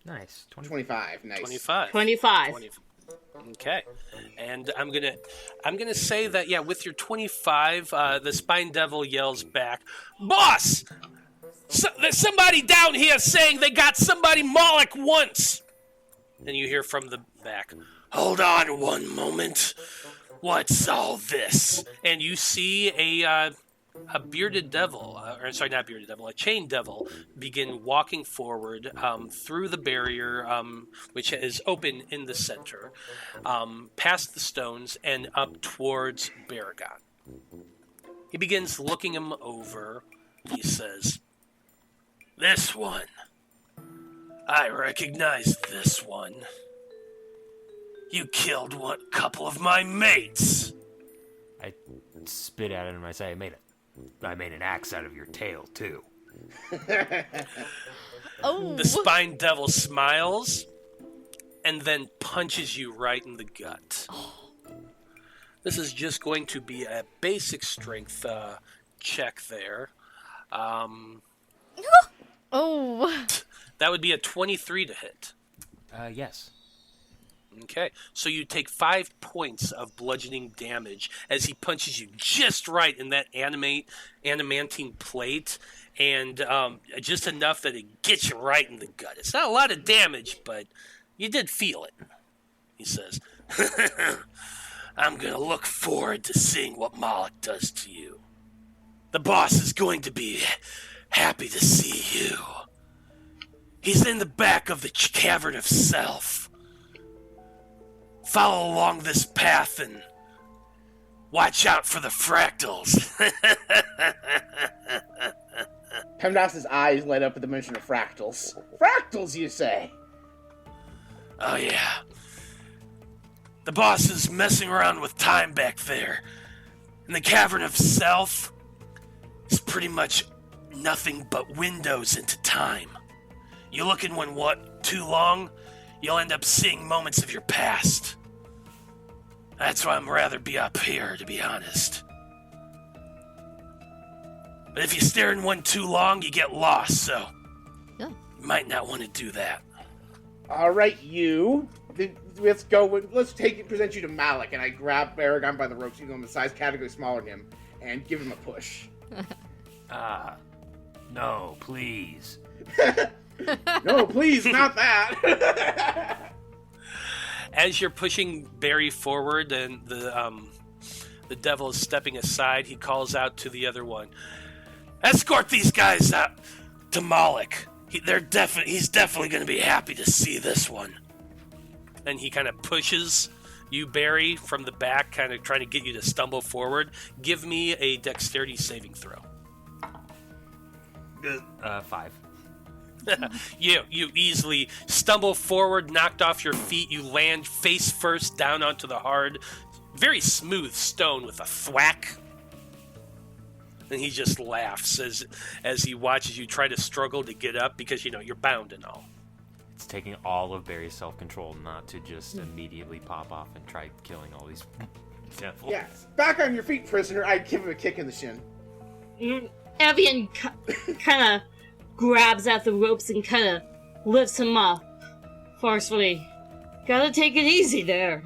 Nice. 25. Nice. 25. 25. Okay, and I'm gonna say that with your 25, the Spine Devil yells back, "Boss, there's somebody down here saying they got somebody Moloch once." And you hear from the back, "Hold on one moment. What's all this?" And you see a bearded devil, not bearded devil, a chained devil, begin walking forward through the barrier, which is open in the center, past the stones and up towards Baragon. He begins looking him over. He says, "This one. I recognize this one. You killed one couple of my mates." I spit at it and I say, I made an axe out of your tail, too. Oh. The spine devil smiles and then punches you right in the gut. This is just going to be a basic strength check there. Oh. That would be a 23 to hit. Yes. Okay, so you take 5 points of bludgeoning damage as he punches you just right in that adamantine plate, and just enough that it gets you right in the gut. It's not a lot of damage, but you did feel it. He says, "I'm going to look forward to seeing what Moloch does to you. The boss is going to be happy to see you. He's in the back of the cavern of self. Follow along this path and watch out for the fractals." PEMDAS's eyes light up at the mention of fractals. Fractals, you say? Oh, yeah. The boss is messing around with time back there. And the cavern of self is pretty much nothing but windows into time. You look in one too long, you'll end up seeing moments of your past. That's why I'd rather be up here, to be honest. But if you stare in one too long, you get lost, so you might not want to do that. All right, you. Let's go. Let's present you to Moloch, and I grab Baragon by the ropes, even though I'm a size category smaller than him, and give him a push. No, please. No, please, not that. As you're pushing Barry forward and the devil is stepping aside, he calls out to the other one, "Escort these guys out to Moloch. He's definitely going to be happy to see this one." And he kind of pushes you, Barry, from the back, kind of trying to get you to stumble forward. Give me a dexterity saving throw. 5. You easily stumble forward, knocked off your feet. You land face first down onto the hard, very smooth stone with a thwack. And he just laughs as he watches you try to struggle to get up because, you're bound and all. It's taking all of Barry's self-control not to just immediately pop off and try killing all these devils. Yeah, back on your feet, prisoner. I give him a kick in the shin. Evian kind of grabs at the ropes and kind of lifts him up forcefully. Gotta take it easy there.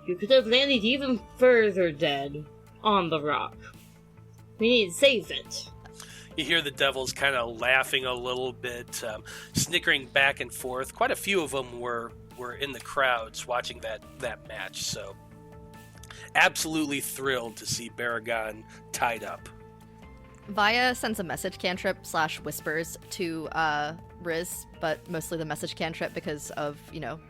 You could have landed even further dead on the rock. We need to save it. You hear the devils kind of laughing a little bit, snickering back and forth. Quite a few of them were in the crowds watching that match, so absolutely thrilled to see Baragon tied up. Vaya sends a message cantrip / whispers to Riz, but mostly the message cantrip because of,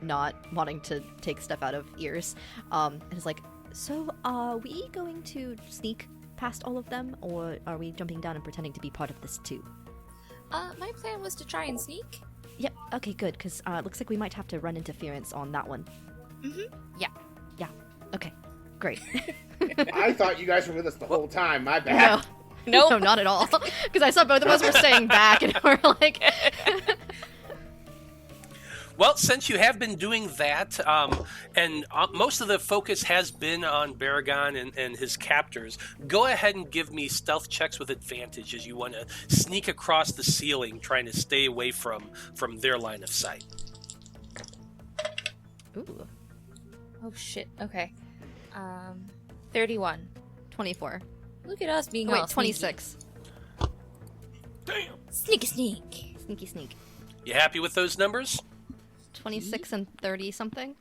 not wanting to take stuff out of ears. And is like, "So are we going to sneak past all of them, or are we jumping down and pretending to be part of this too?" My plan was to try and sneak. Yep, okay, good, because it looks like we might have to run interference on that one. Yeah, okay, great. I thought you guys were with us the whole time. My bad. No, not at all. Because I saw both of us were staying back, and we're like... Well, since you have been doing that, and most of the focus has been on Baragon and his captors, go ahead and give me stealth checks with advantage as you want to sneak across the ceiling, trying to stay away from their line of sight. Ooh. Oh, shit. Okay. 31. 24. Look at us being Oh, wait, all 26. Damn. Sneaky sneak. Sneaky sneak. You happy with those numbers? 26 and 30 something?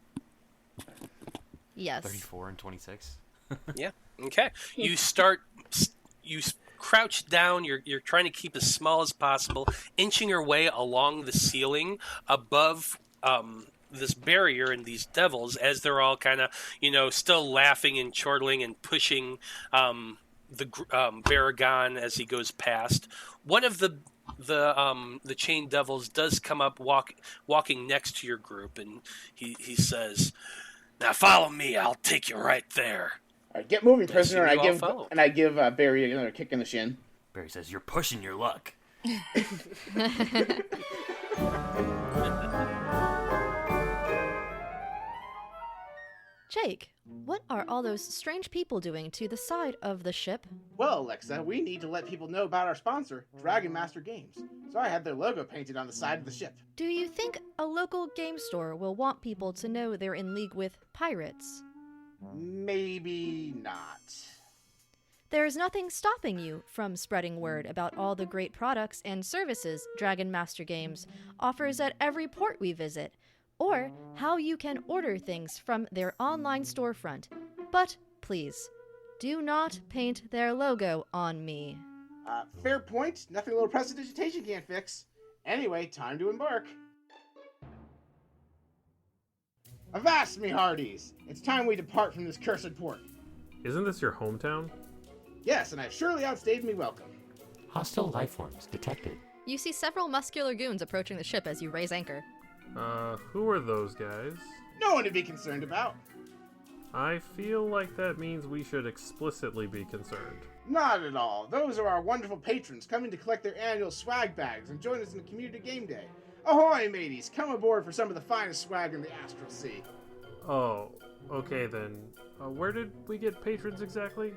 Yes. 34 and 26. Yeah. Okay. You crouch down. You're trying to keep as small as possible, inching your way along the ceiling above this barrier and these devils as they're all kind of, still laughing and chortling and pushing Baragon as he goes past. One of the chain devils does come up walking next to your group, and he says, "Now follow me. I'll take you right there." All right, get moving, prisoner. you all And follow. I give Barry another kick in the shin. Barry says, "You're pushing your luck." Jake, what are all those strange people doing to the side of the ship? Well, Alexa, we need to let people know about our sponsor, Dragon Master Games. So I had their logo painted on the side of the ship. Do you think a local game store will want people to know they're in league with pirates? Maybe not. There's nothing stopping you from spreading word about all the great products and services Dragon Master Games offers at every port we visit, or how you can order things from their online storefront. But please, do not paint their logo on me. Fair point. Nothing a little prestidigitation can't fix. Anyway, time to embark. Avast, me hearties! It's time we depart from this cursed port. Isn't this your hometown? Yes, and I've surely outstayed me welcome. Hostile lifeforms detected. You see several muscular goons approaching the ship as you raise anchor. Who are those guys? No one to be concerned about. I feel like that means we should explicitly be concerned. Not at all. Those are our wonderful patrons coming to collect their annual swag bags and join us in the community game day. Ahoy, mateys! Come aboard for some of the finest swag in the Astral Sea. Oh, okay then. Where did we get patrons exactly?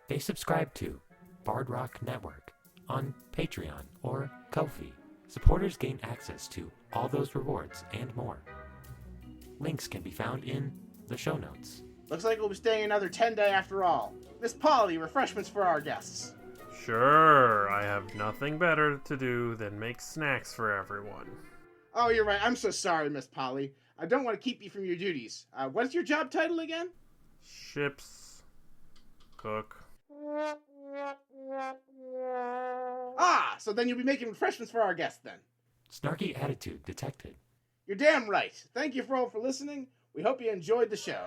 They subscribe to Bard Rock Network on Patreon or Ko-fi. Supporters gain access to all those rewards and more. Links can be found in the show notes. Looks like we'll be staying another 10 day after all. Miss Polly, refreshments for our guests. Sure, I have nothing better to do than make snacks for everyone. Oh, you're right. I'm so sorry, Miss Polly. I don't want to keep you from your duties. What's your job title again? Ship's cook. Ah, so then you'll be making refreshments for our guests then. Snarky attitude detected. You're damn right. Thank you for all for listening. We hope you enjoyed the show.